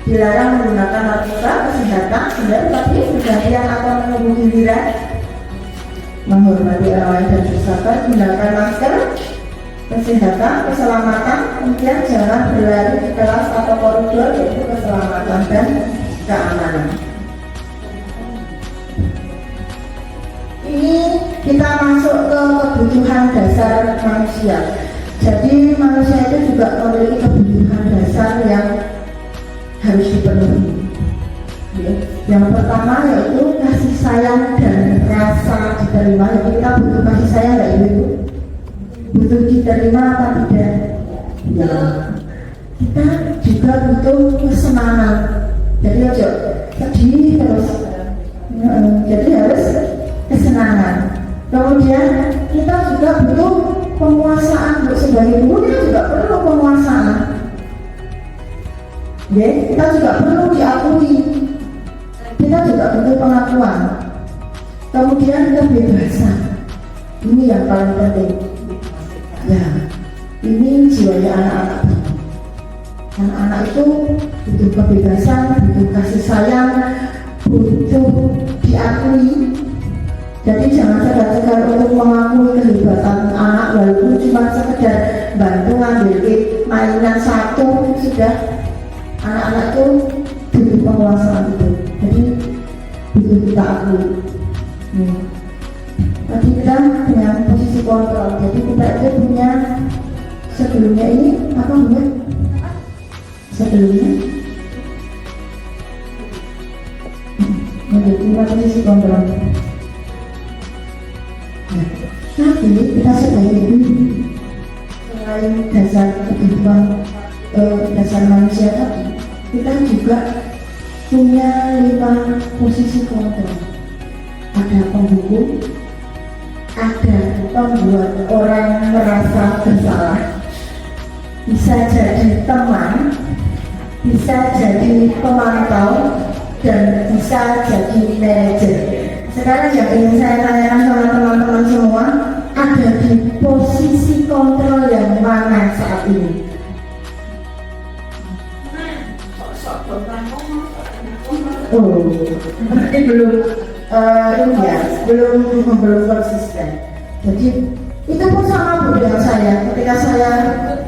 Dilarang menggunakan narkoba, kesehatan, sebenarnya tapi bergantian atau menunggu giliran. Menghormati orang lain dan bersabar, gunakan masker, kesehatan, keselamatan, kemudian jangan berlari di kelas atau koridor, yaitu keselamatan dan keamanan. Ini kita masuk ke kebutuhan dasar manusia. Jadi manusia itu juga memiliki kebutuhan dasar yang harus dipenuhi. Yang pertama yaitu kasih sayang dan rasa diterima. Jadi kita butuh kasih sayang nggak Ibu? Butuh diterima apa tidak? Ya. Kita juga butuh kesenangan. Jadi ojo sedih terus. Jadi harus kesenangan. Kemudian kita juga butuh penguasaan. Untuk sebagai ibu kita juga perlu penguasaan. Ya, kita juga perlu diakui. Kita juga butuh pengakuan. Kemudian kebebasan. Ini yang paling penting. Ya, ini jiwanya anak-anak. Anak-anak itu butuh kebebasan, butuh kasih sayang, butuh diakui. Jadi jangan sekedar untuk mengakui kehebatan anak walaupun cuma sekedar bantu ngambil mainan satu sudah. Anak-anak itu butuh penguasaan itu. Jadi butuh kita akui. Tadi kita dengan posisi kontrol. Jadi kita itu punya sebelumnya ini apa punya? Sebelumnya punya posisi kontrol. Nah, tapi kita sebagai ibu selain dasar kehidupan dasar manusia tadi, kita juga punya 5 posisi kontrol. Ada penghukum, ada pembuat orang merasa bersalah, bisa jadi teman, bisa jadi pemantau, dan bisa jadi manajer. Sekarang yang ingin saya tanyakan sama teman-teman semua, ada di posisi kontrol yang mana saat ini? Oh, ini belum belum konsisten. Jadi itu pun sama Bu dengan saya. Ketika saya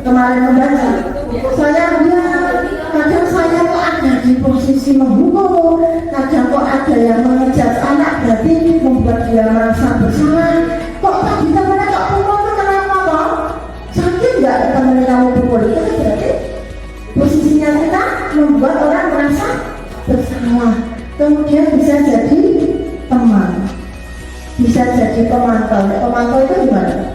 kemarin membaca, saya lihat kadang saya kok ada di posisi menghukum, kadang kok ada yang mengejar anak, berarti membuat dia merasa bersalah. Kok tadi temennya kok pukul itu kenapa kok? Sakit nggak temennya kamu pukul? Itu kan berarti posisinya kita membuat orang merasa bersalah. Kemudian bisa jadi teman, bisa jadi pemantau. Pemantau itu gimana?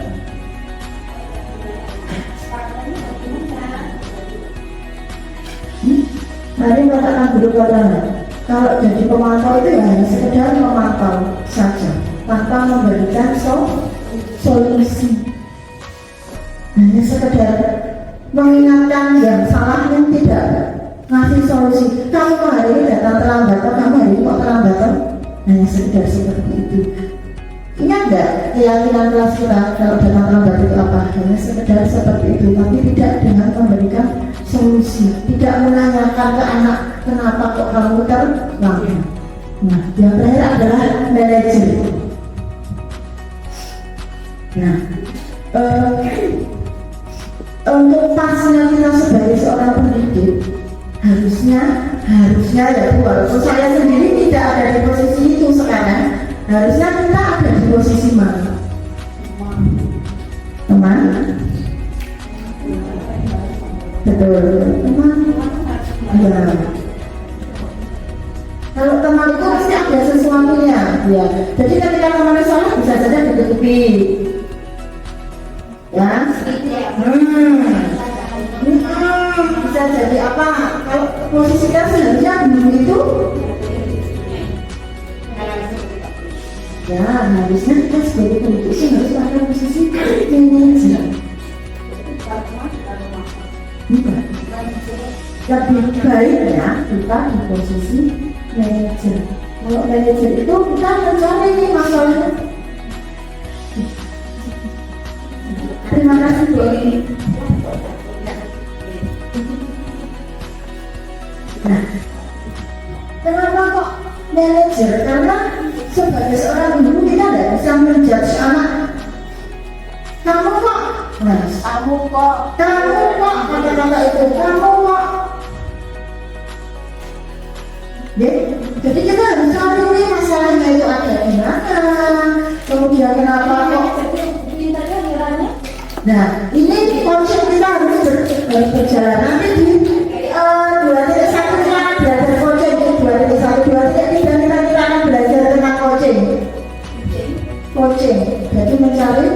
Mari mengatakan dulu katanya, kalau jadi pemantau itu ya hanya sekedar memantau saja, tanpa memberikan solusi. Hanya sekedar mengingatkan yang salah yang tidak ngasih solusi. Kamu hari ini datang terlambat, kamu hari ini kok terlambat? Hanya sekedar seperti itu. Ingat nggak keyakinan kelas kita kalau datang terlambat itu apa? Hanya sekedar seperti itu, tapi tidak dengan memberikan solusi. Tidak menanyakan ke anak kenapa kok kamu terlambat. Nah, yang terakhir adalah manajer. Nah, untuk pasnya kita sebagai seorang pendidik harusnya ya Bu, walaupun saya sendiri tidak ada di posisi itu sekarang, harusnya kita ada di posisi mana? Teman? Betul, teman. Ya. Kalau teman itu pasti ada sesuatunya, ya. Jadi ketika teman salah bisa saja ditutupi. Ya, bisa jadi apa? Kalau posisi kita sebenarnya dulu itu, ya harusnya kita sebagai politisi harus pada posisi manajer. Bukan. Lebih baiknya kita di posisi manajer. Kalau manajer itu kita mencari ini masalahnya. Terima kasih Bu. Nah, kenapa kok manajer? Karena sebagai seorang ibu kita tidak bisa menjudge anak. Kamu kok, kata-kata itu, kamu kok. Jadi kita harus cari ini masalahnya itu ada di mana. Kemudian kenapa kok? Nah, ini konsep kita harus berjalan. Nanti di 2.1 kita akan belajar coaching. Di 2.1, 2.3 kita akan belajar tentang coaching. Jadi mencari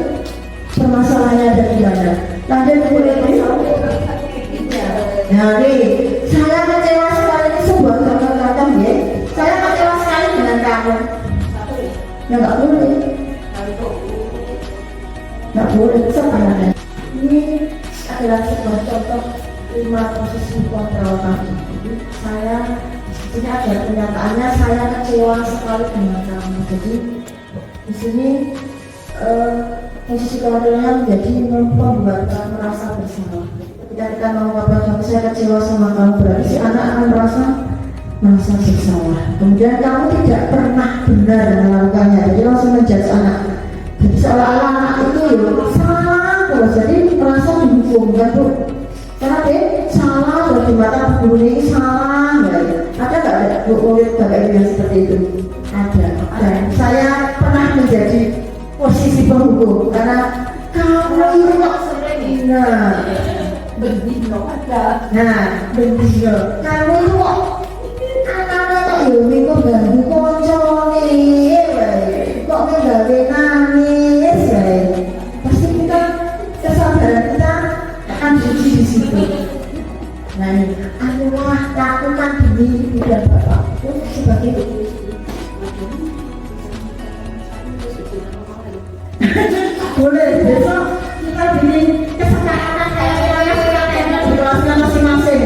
permasalahannya ada di mana. Lanjut boleh. Nah, ini saya kecewa sekali ini sebuah kata-kata ya. Saya kecewa sekali dengan kamu. Ya nggak boleh. Nggak boleh sebenarnya. Ini adalah sebuah contoh 5 posisi kontrol tadi. Saya ini ada pernyataannya, saya kecewa sekali dengan kamu. Jadi di sini posisi kontrolnya menjadi membuat kamu merasa bersalah. Ketika kita mau apa saya kecewa sama kamu, berarti si anak akan merasa bersalah. Kemudian kamu tidak pernah benar melakukannya, jadi langsung menjudge anak. Jadi seolah-olah anak itu ya salah terus, jadi merasa dihukum kan Bu? Karena dia salah terus di mata guru ini salah, ya. Ada nggak ada Bu murid Bapak Ibu yang seperti itu? Ada. Dan saya pernah menjadi posisi penghukum karena kamu itu kok sering. Bendino ada. Bendino. Kamu itu kok anak-anak kok ya kok ganggu koncone, kok nggawe nangis, pasti kita kesadaran kita akan diuji di situ. Nah ini, ayolah lakukan demi ibu dan bapak sebagai ibu. Boleh besok kita bikin kesepakatan kayak di kelasnya masing-masing.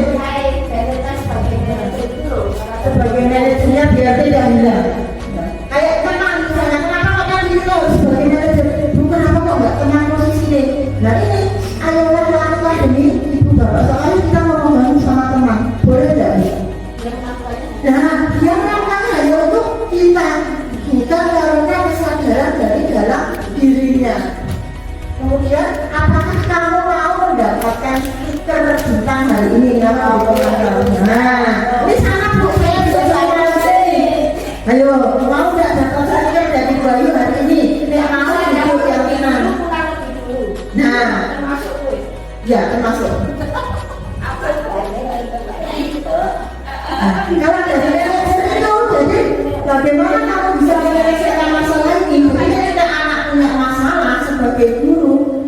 Sebagai manajernya biar tidak hilang. Kayak tenang misalnya, kenapa kok kan gitu sebagai manajer? Bukan apa kok nggak tenang posisi ini. Nah ini, ayolah lakukan demi ibu bapak. Soalnya kita mau membangun sama teman, boleh tidak? Nah, yang melakukannya hanya untuk kita, bukan karena kesadaran dari dalam dirinya. Kemudian, apakah kamu mau mendapatkan stiker bintang hari ini? Nah, ini sangat Bu, saya bisa sini. Ayo, mau nggak dapat stiker dari Bayu hari ini? Ini mau hidup yang tenang. Nah, ya termasuk. Kalau dari itu, jadi bagaimana kamu bisa menyelesaikan masalah ini? Makanya kita anak punya masalah sebagai guru.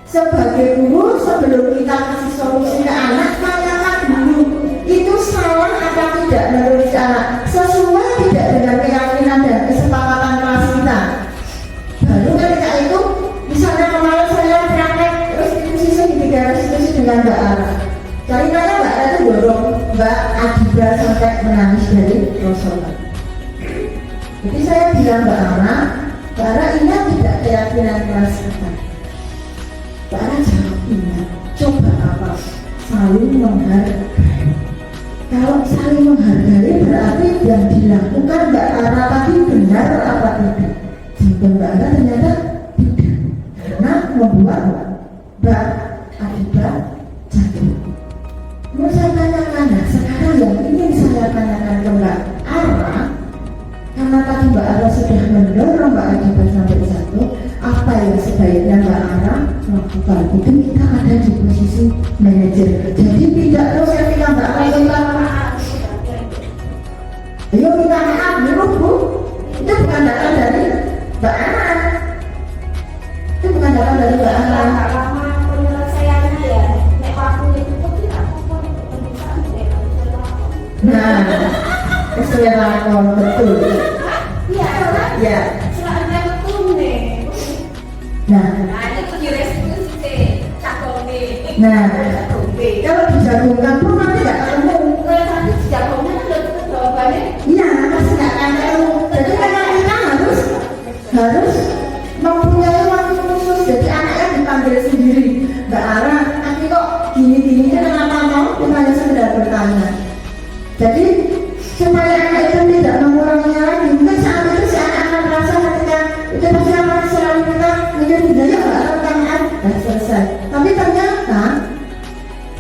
Sebagai guru, sebelum kita kasih solusi ke anak, tanyakan dulu itu salah atau tidak menurut si anak, sesuai tidak dengan keyakinan dan kesepakatan kelas kita. Baru ketika itu, misalnya kemarin saya praktek restitusi dengan Mbak Ara. Ceritanya Mbak Ara itu dorong Mbak Adibra sampai menangis dari Rasulullah. Jadi saya bilang Mbak Ara ingat tidak keyakinan kelas kita? Mbak Ara jawab ingat. Coba apa? Saling menghargai. Kalau saling menghargai berarti yang dilakukan Mbak Ara tadi benar apa tidak? Jawaban Mbak Ara ternyata tidak, karena membuat Mbak Adibra jatuh. Mau saya tanyakan, nah sekarang yang ingin saya tanyakan ke Mbak Ara, karena tadi Mbak Ara sudah mendorong Mbak Adibra sampai jatuh, apa yang sebaiknya Mbak Ara lakukan? Itu kita ada di posisi manajer. Jadi tidak terus ketika Mbak Ara bilang, ayo minta maaf dulu Bu, itu bukan datang dari Mbak Ara, itu bukan datang dari Mbak Ara. Nah, sesuai lakon betul. Iya, Ya. selalu betul nih. Nah, itu direstitusi cakone. nah, kalau digabungkan pun nanti nggak ketemu. Kalau nanti digabungkan kan udah ketemu jawabannya. Iya, pasti nggak akan ketemu. Jadi memang kita harus mempunyai waktu khusus. Jadi anaknya dipanggil sendiri. Mbak Ara, nanti kok gini-gini kenapa mau? Kita hanya sekedar bertanya. Jadi supaya anak itu tidak mengulanginya lagi, mungkin saat itu si anak akan merasa ketika itu pasti akan selalu kita mikir budaya nggak pertanyaan dan selesai. Tapi ternyata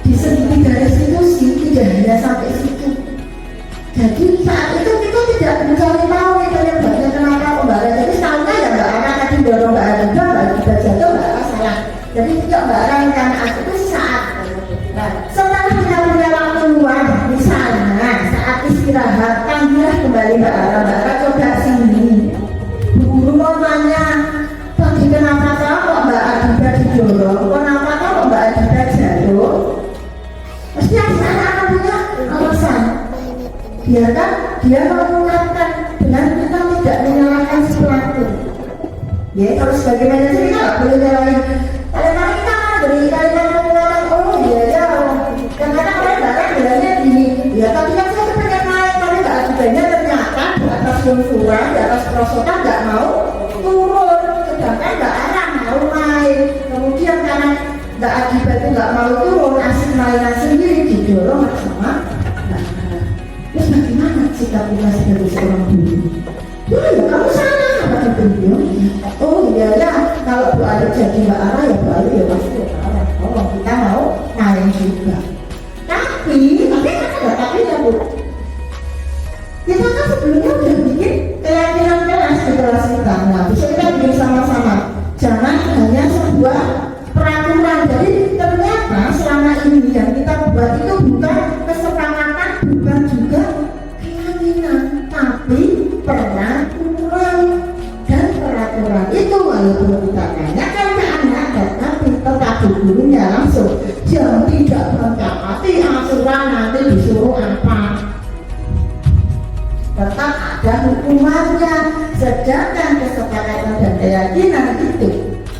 di segitiga restitusi tidak hanya sampai situ. Jadi saat itu kita tidak mencari tahu kita nyebabnya kenapa pembalas. Jadi setahunya ya Mbak Ara tadi dorong Mbak Ara juga, Mbak Ara jatuh, Mbak Ara salah. Jadi tidak Mbak Ara yang karena itu saat. Nah, setelah kita punya waktu luang, misalnya saat istirahat, panggillah kembali Mbak Ara. Mbak Ara coba sini. Bu guru mau tanya, tadi kenapa kok Mbak Adibra didorong? Kenapa kok Mbak Adibra jatuh? Pasti anak akan punya alasan. Biarkan dia mengungkapkan dengan kita tidak menyalahkan si pelaku. Ya, kalau sebagai manajer kita nggak boleh nyalahin. Kadang-kadang kita beri kalimat mengatakan, oh iya ya, kadang-kadang orang bahkan bilangnya gini, ya tapi kan saya pengen naik, tapi nggak akibatnya ternyata di atas lungsuran, di atas perosotan nggak mau turun, sedangkan Mbak Ara mau naik. Kemudian karena Mbak Adibra itu nggak mau turun, asik mainan sendiri di didorong sama terus bagaimana sikap kita sebagai seorang guru? Ya kamu salah kata beliau. Oh iya ya, kalau Bu Ali jadi Mbak Ara ya Bu Ali ya pasti ya Mbak Ara. Oh kita mau main juga. Tapi kan ada tapinya Bu. Kita kan sebelumnya udah bikin keyakinan kelas di kelas kita. Nah bisa kita bikin sama-sama. Jangan hanya sebuah peraturan. Jadi ternyata selama ini yang kita buat itu bukan kesepakatan, bukan juga keyakinan, tapi peraturan. Dan peraturan itu walaupun kita tanyakan ke anak, tapi tetap gurunya langsung jangan tidak menghormati aturan nanti disuruh apa. Tetap ada hukumannya. Sedangkan kesepakatan dan keyakinan itu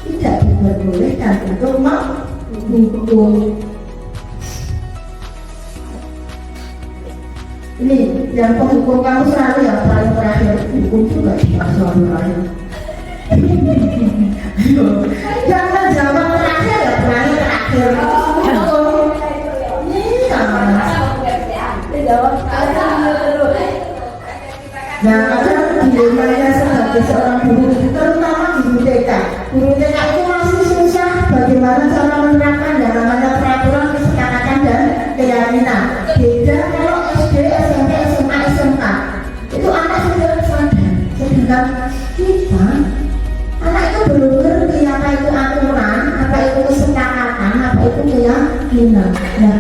tidak diperbolehkan untuk menghukum. Ini yang penghukum kamu selalu yang paling terakhir hukum juga selalu terakhir. Jangan jawab terakhir ya berani terakhir. Nah, kadang dilemanya sebagai seorang guru, terutama guru TK. Guru TK itu masih susah bagaimana cara menerapkan yang namanya peraturan, kesepakatan dan keyakinan. Beda kalau SD, SMP, SMA, SMK itu anak sudah sadar. Sedangkan kita, anak itu belum ngerti apa itu aturan, apa itu kesepakatan, apa itu keyakinan. Nah,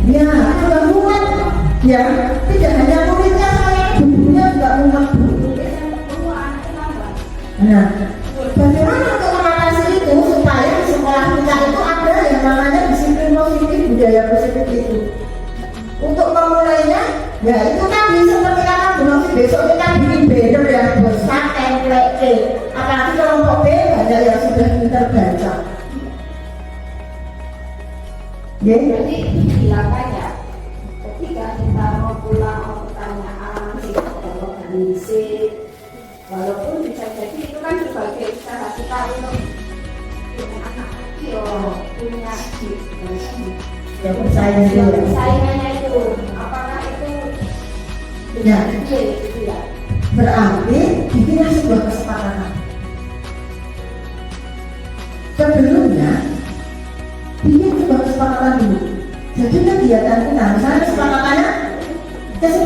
ya, sudah muat. Ya, tidak hanya muridnya saya, gurunya juga muat. Nah, bagaimana untuk mengatasi itu supaya di sekolah kita itu ada yang namanya disiplin positif, budaya positif itu. Untuk memulainya, ya itu tadi seperti kata Bu Novi, besok kita bikin banner yang besar, template. Apalagi kelompok B banyak yang sudah pintar baca. Ya, Jadi silakan ya. Ketika kita mau pulang pertanyaan, kita organisir, walaupun bisa jadi itu kan sebagai usaha kita untuk anak-anak punya ya percaya dulu. saingannya itu, apakah itu Ya, gitu ya? berarti bikinlah sebuah kesepakatan. Sebelumnya bikin sebuah kesepakatan dulu. Jadi kegiatan kita, misalnya kesepakatan itu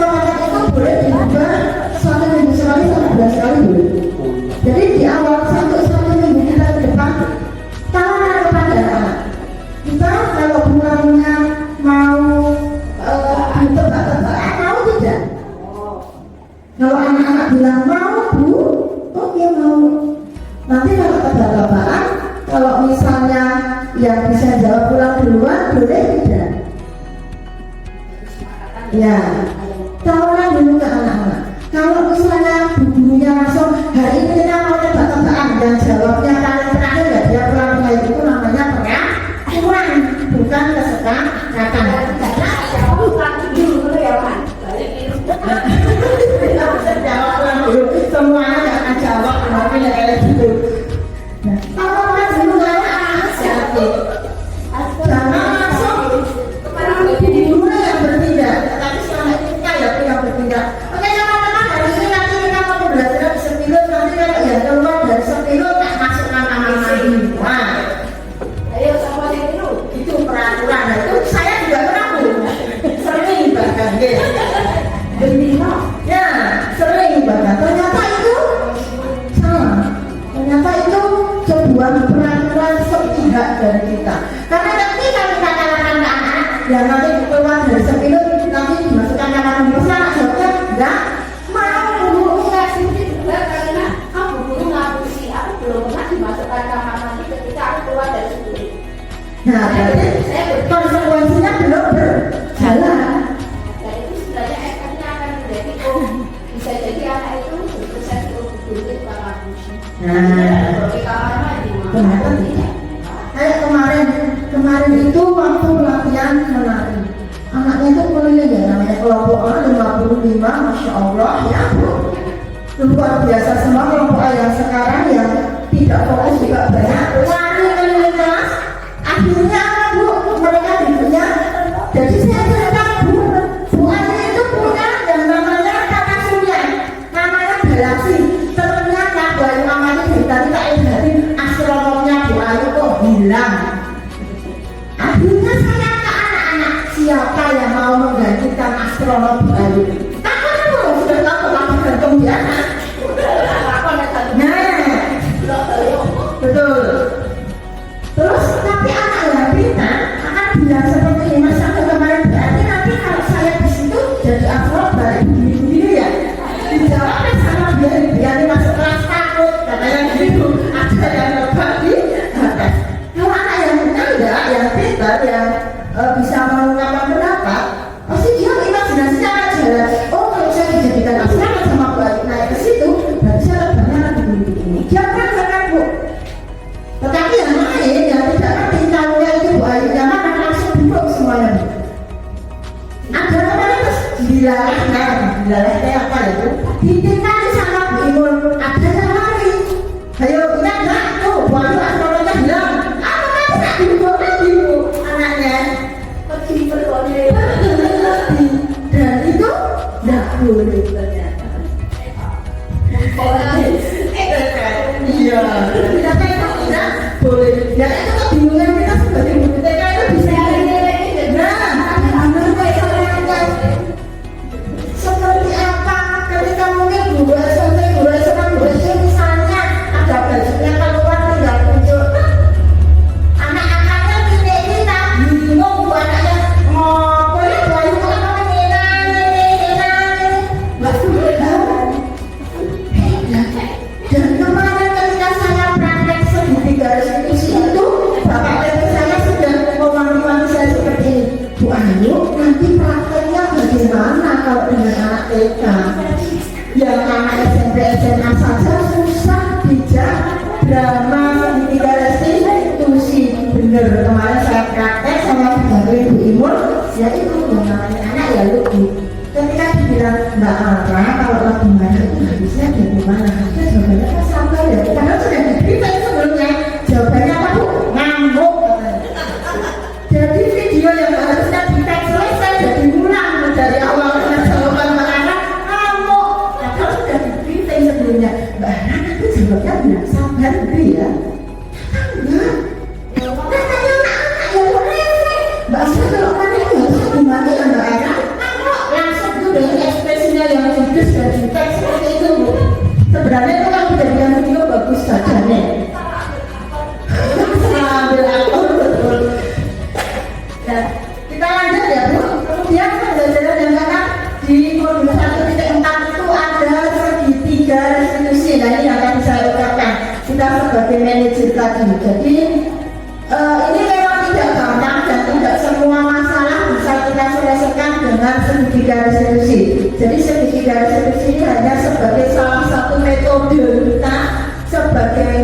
boleh diubah 1 minggu sekali, 1 bulan sekali boleh. Jadi di awal satu minggu kita ke depan tawaran kepada anak kita, kalau bulannya mau tebak-tebakan, mau tidak? Kalau anak-anak bilang mau Bu, oke mau. Nanti kalau tebak-tebakan, kalau misalnya yang bisa jawab pulang duluan, boleh tidak? Ya, tawaran dulu ke anak-anak. Kalau misalnya gurunya langsung hari ini kita mau tebak-tebakan dan jawabnya kali terakhir ya dia pulang itu namanya peraturan, bukan kesepakatan. Jawab pulang dulu, semuanya jangan jawab, makanya kayak gitu. Nah, kalau kan dulu jangan langsung guru yang bertindak, tapi selama ini kita ya yang bertindak. Oke teman-teman, hari ini nanti kita mau belajar di sepilot, nanti kalau ya keluar dari sepilot tak masukkan kamar mandi. Nah, ayo sama yang itu peraturan. Nah, itu saya juga pernah sering bahkan ya. Ya, sering bahkan. Ternyata itu salah. Ternyata itu sebuah peraturan sepihak dari kita. Karena nanti kalau kita katakan ke anak, ya nanti keluar dari sepilot, nanti dimasukkan kamar mandi. Anak jawabnya enggak mau. Guru ngasih juga karena aku guru ngapusi, aku belum pernah dimasukkan kamar mandi ketika aku keluar dari sekolah. Nah, berarti konsekuensinya belum berjalan. Dan itu sebenarnya efeknya akan menjadi bisa jadi anak itu berproses untuk guru ngapusi. Nah, Di kamar mandi, ternyata tidak. Kayak kemarin itu waktu latihan menari, anaknya itu keliling ya, namanya kelompok A 55, Masya Allah ya Bu, luar biasa semua kelompok A yang sekarang yang tidak fokus juga banyak lari keliling kelas. Akhirnya apa Bu, mereka duduknya jadi relasi. Ternyata Bu Ayu Amani dari tadi tak ingatin astronomnya Bu Ayu kok hilang. Akhirnya saya ke anak-anak, siapa yang mau menggantikan astronom Bu Ayu? Takutnya kalau sudah tahu lagi gantung dia. Nah, betul. Terus tapi anak yang pintar akan bilang seperti ini, Mas aku kemarin berarti nanti kalau saya di situ jadi astronom balik begini ya. Dijawabnya sama biar masuk kelas takut katanya gitu. Ada yang lepas di atas. Kalau anak yang pintar enggak, yang pintar yang bisa mengungkapkan pendapat, pasti dia imajinasinya akan jalan. Oh kalau saya dijadikan astronom sama Bu Ayu naik ke situ, berarti saya lebarnya lagi begini. Jangan Bu. Tetapi yang lain yang tidak ngerti calonnya itu Bu Ayu yang akan langsung duduk semuanya. Ada namanya terus dilalahkan apa itu? Ditinggali sama Bu Imun. Ada yang lari. Ayo ingat nggak tuh Bu Ayu astronomnya bilang apa kan tak duduk lagi Bu anaknya. Pergi berkode. Dan itu nggak boleh ternyata. Iya. Tidak boleh. Ya itu kebingungan kita sebagai guru TK itu bisa seperti apa ketika mungkin guru SMP, guru SMA, guru SD misalnya ada bajunya keluar tinggal muncul anak-anaknya kita bingung Bu anaknya ngobrol bayu apa dan kemarin ketika saya praktek segitiga restitusi itu Bapak Ibu saya sudah mewanti-wanti saya seperti ini, Bu Ayu nanti prakteknya bagaimana kalau dengan anak TK yang anak SMP SMA saja susah bijak drama segitiga restitusi. Bener kemarin saya praktek sama dibantu Ibu Imun ya itu yang namanya anak ya lucu. Ketika dibilang Mbak Ara kalau lagi mana itu habisnya bagaimana? Habisnya jawabannya kan sabar ya. Karena sudah diberikan sebelumnya. Jawabannya apa Bu? Ngamuk. Jadi video yang harusnya di-tag selesai jadi ulang dari awal karena jawaban Mbak Ara ngamuk. Nah kalau sudah diberikan sebelumnya Mbak Ara itu jawabnya bilang sabar gitu ya. Enggak. Katanya anak-anak yang meremeh. Mbak Ara kalau mana itu harusnya gimana ya Mbak Ara? Langsung itu dengan ekspresinya yang judes dan jutek seperti itu Bu. Sebenarnya itu kan menjadikan video bagus saja nih. Sambil aktor betul. Nah, kita lanjut ya Bu. Kemudian pembelajaran yang kata di modul 1.4 itu ada segitiga restitusi. Nah ini yang tadi saya ucapkan. Kita sebagai manajer tadi. Jadi ini memang tidak gampang dan tidak semua masalah bisa kita selesaikan dengan segitiga restitusi. Jadi segitiga restitusi ini hanya sebagai salah satu metode kita sebagai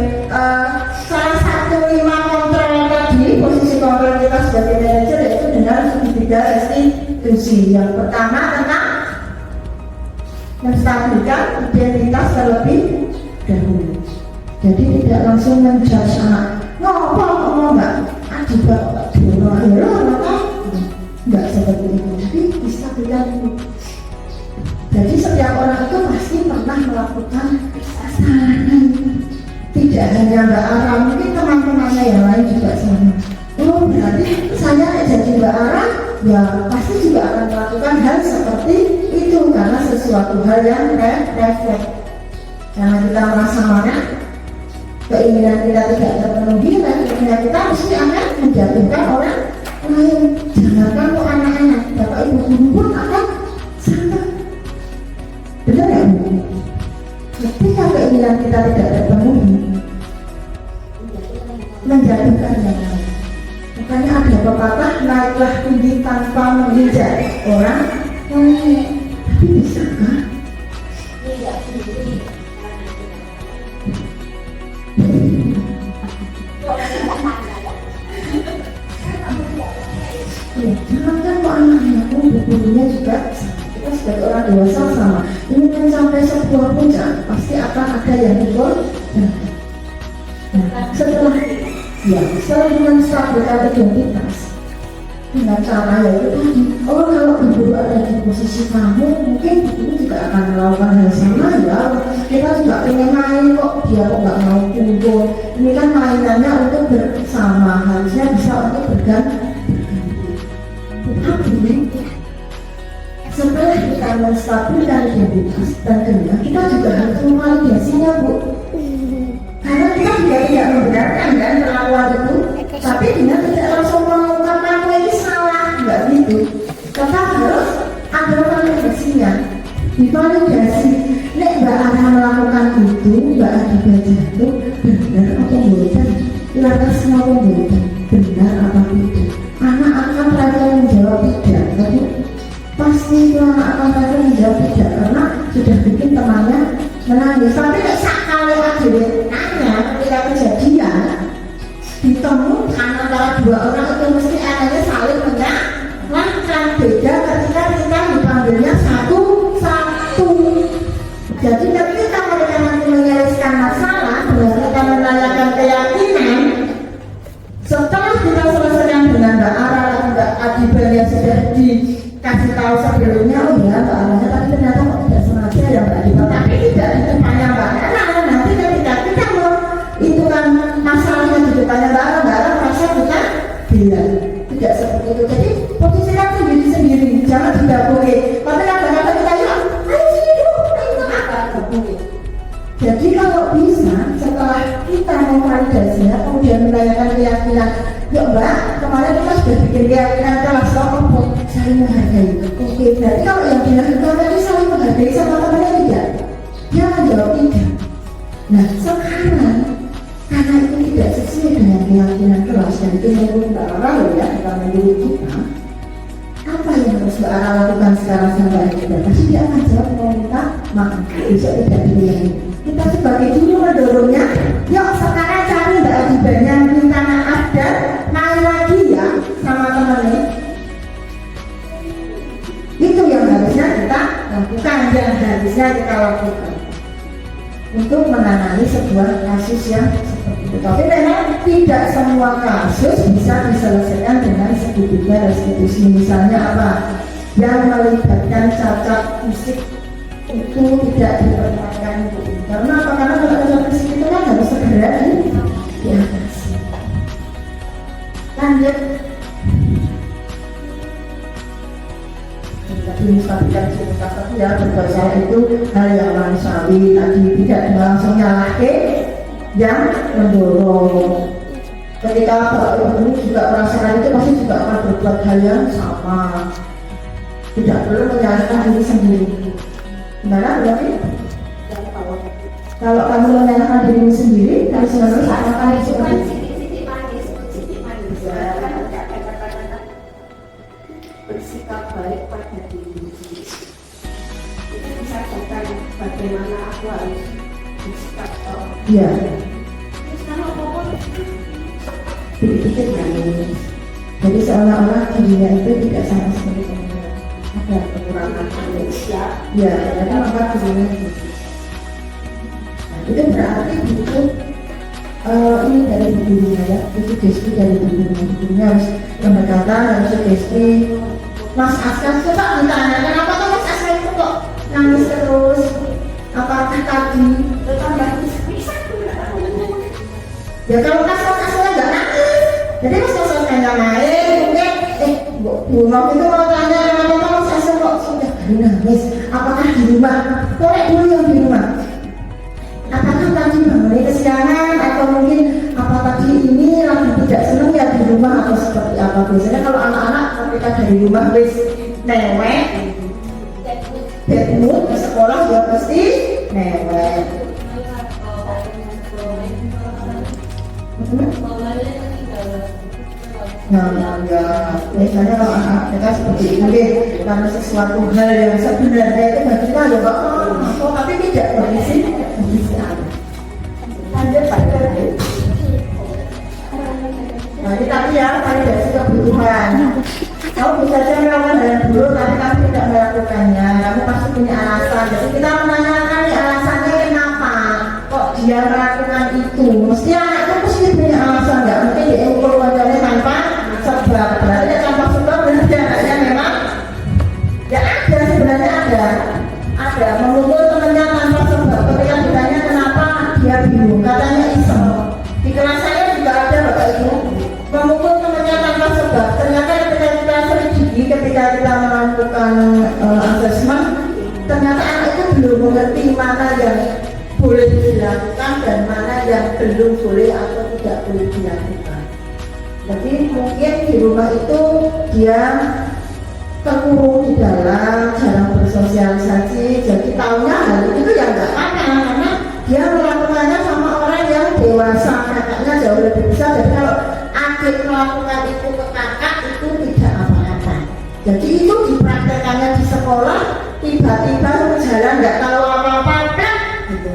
salah satu 5 kontrol tadi, posisi kontrol kita sebagai manajer yaitu dengan segitiga restitusi. Yang pertama tentang menstabilkan identitas terlebih dahulu. Jadi tidak langsung menjudge anak. Ngopo ngomong Mbak? Juga enggak seperti itu. Jadi distabilkan dulu. Jadi setiap orang itu pasti pernah melakukan kesalahan. Tidak hanya Mbak Ara, mungkin teman-temannya yang lain juga sama. Oh berarti saya jadi Mbak Ara, ya pasti juga akan melakukan hal seperti itu karena sesuatu hal yang refleks. Karena kita merasa marah, keinginan kita tidak terpenuhi, dan keinginan kita mesti akan menjatuhkan orang lain. Jangankan kok anak-anak, bapak ibu guru pun akan sama. Benar ya Bu? Ketika keinginan kita tidak terpenuhi, menjatuhkan yang lain. Makanya ada pepatah, naiklah tinggi tanpa menginjak orang lain. Tapi bisa kan? Jangankan kok anaknya pun gurunya juga kita sebagai orang dewasa sama. Ini mencapai sebuah puncak pasti akan ada yang ikut. Nah, setelah menstabilkan identitas dengan cara yaitu tadi, oh kalau ibu ada di posisi kamu, mungkin ibu juga akan melakukan hal sama ya. kita menstabilkan identitas dan kemudian kita juga harus mevalidasinya, Bu. Karena kita juga tidak membenarkan dan perlakuan itu, tapi dengan tidak langsung mengungkapkan ini salah, enggak gitu. Tetap harus ada validasinya, divalidasi. Nek Mbak Ana melakukan itu, Mbak Ana baca itu benar atau bukan? Lantas semua bukan benar apa tidak? Anak akan terakhir menjawab tidak, tapi pasti anak akan terakhir menjawab tidak karena sudah bikin temannya menangis. Tapi nek sakale akhirnya nanya ketika kejadian ditemukan antara dua orang itu mesti anaknya saling menyalahkan. Beda ketika kita dipanggilnya satu-satu. Jadi ketika mereka nanti menyelesaikan masalah, mereka menanyakan keyakinan. Setelah kita selesaikan dengan Mbak Ara dan Mbak Adiban yang sudah dikasih tahu sebelumnya, oh ya Mbak Ara, tapi ternyata kok tidak sengaja ya Mbak Adiban. Tapi tidak di depannya Mbak Ara. Nanti ketika kita mau itu kan masalahnya di depannya Mbak Ara merasa kita bilang tidak seperti itu. Jadi posisikan sendiri, jangan didahului. Tapi kadang-kadang kita ya, ayo sini dulu, ayo apa? Jadi kalau bisa setelah kita memvalidasinya, kemudian menanyakan keyakinan, ya Mbak, kemarin kita sudah bikin keyakinan kelas kelompok saling menghargai. Oke, berarti kalau yang dilakukan tadi saling menghargai sama temannya tidak? Dia menjawab tidak. Nah sekarang karena itu tidak sesuai dengan keyakinan kelas dan itu menurut Mbak Ara ya, bukan menurut kita. Apa yang harus Mbak Ara lakukan sekarang sampai akhirnya? Pasti dia akan jawab meminta maaf, besok tidak diulangi. Kita sebagai guru mendorongnya, yuk sekarang cari Mbak Adiban yang minta maaf dan main lagi ya sama temannya. Itu yang harusnya kita lakukan, yang harusnya kita lakukan untuk menangani sebuah kasus yang seperti itu. Tapi memang tidak semua kasus bisa diselesaikan dengan segitiga restitusi. Misalnya apa? Yang melibatkan cacat fisik itu tidak diperlukan itu. Karena apa? Karena kalau cacat fisik itu kan harus segera diatasi. Lanjut. Tadi menstabilkan sivitas tadi ya, berbahasa itu hal yang manusiawi tadi, tidak langsung nyalahke yang mendorong. Ketika Bapak Ibu juga merasakan itu pasti juga akan berbuat hal yang sama. Tidak perlu menyalahkan diri sendiri. Gimana berarti? Kalau kamu menyalahkan dirimu sendiri, kamu sebenarnya akan seperti bersikap baik pada diri. Itu bisa contoh bagaimana aku harus bersikap. Iya. Terus kalau ngomong dikit-dikit nangis. Jadi seolah-olah dirinya itu tidak sama sekali ada kekurangan manusia. Ya, karena maka dirinya itu. Nah, itu berarti butuh ini dari dirinya ya, itu sugesti dari dirinya harus pendekatan, harus sugesti. Mas Aska coba ditanya, kenapa tuh Mas Aska itu kok nangis terus? Apakah tadi tambah bisa? Ya kalau Mas Aska nggak nangis, jadi Mas Aska nggak main, mungkin Bu Nok itu mau tanya kenapa Mas Aska kok sudah nangis? Apakah di rumah? Korek dulu yang di rumah. Apakah tadi bangunnya kesiangan atau mungkin apa tadi ini lagi tidak senang ya di rumah atau seperti apa? Biasanya kalau anak-anak ketika dari rumah wis newek, bad mood di sekolah juga pasti newek. Nah, ya, biasanya kalau anak kita seperti ini karena sesuatu hal yang sebenarnya itu bagi kita ya kok, tapi tidak berisi. Lanjut Pak. Nah, ini tadi ya validasi kebutuhan. Kamu bisa saja melakukan hal dulu, tapi kamu tidak melakukannya. Kamu pasti punya alasan. Jadi kita menanyakan alasannya kenapa kok dia melakukan itu. Mesti anak itu pasti punya alasan, nggak mungkin diukur wajarnya tanpa sebab. Berarti tanpa sebab berarti anaknya memang ya ada, sebenarnya ada memukul temannya tanpa sebab. Ketika ditanya kenapa dia bingung, katanya iseng. Di kelas saya juga ada Bapak Ibu memukul temannya tanpa sebab. Ternyata ketika kita selidiki, ketika kita melakukan asesmen, ternyata anak itu belum mengerti mana yang boleh dilakukan dan mana yang belum boleh atau tidak boleh dilakukan. Jadi mungkin di rumah itu dia terkurung di dalam, jarang bersosialisasi, jadi tahunya hal itu ya nggak apa-apa karena dia melakukannya sama orang yang dewasa, kakaknya jauh lebih besar. Jadi kalau adik melakukan itu ke kakak itu tidak apa-apa. Jadi itu dipraktekannya di sekolah, tiba-tiba jalan nggak tahu apa-apa, gitu.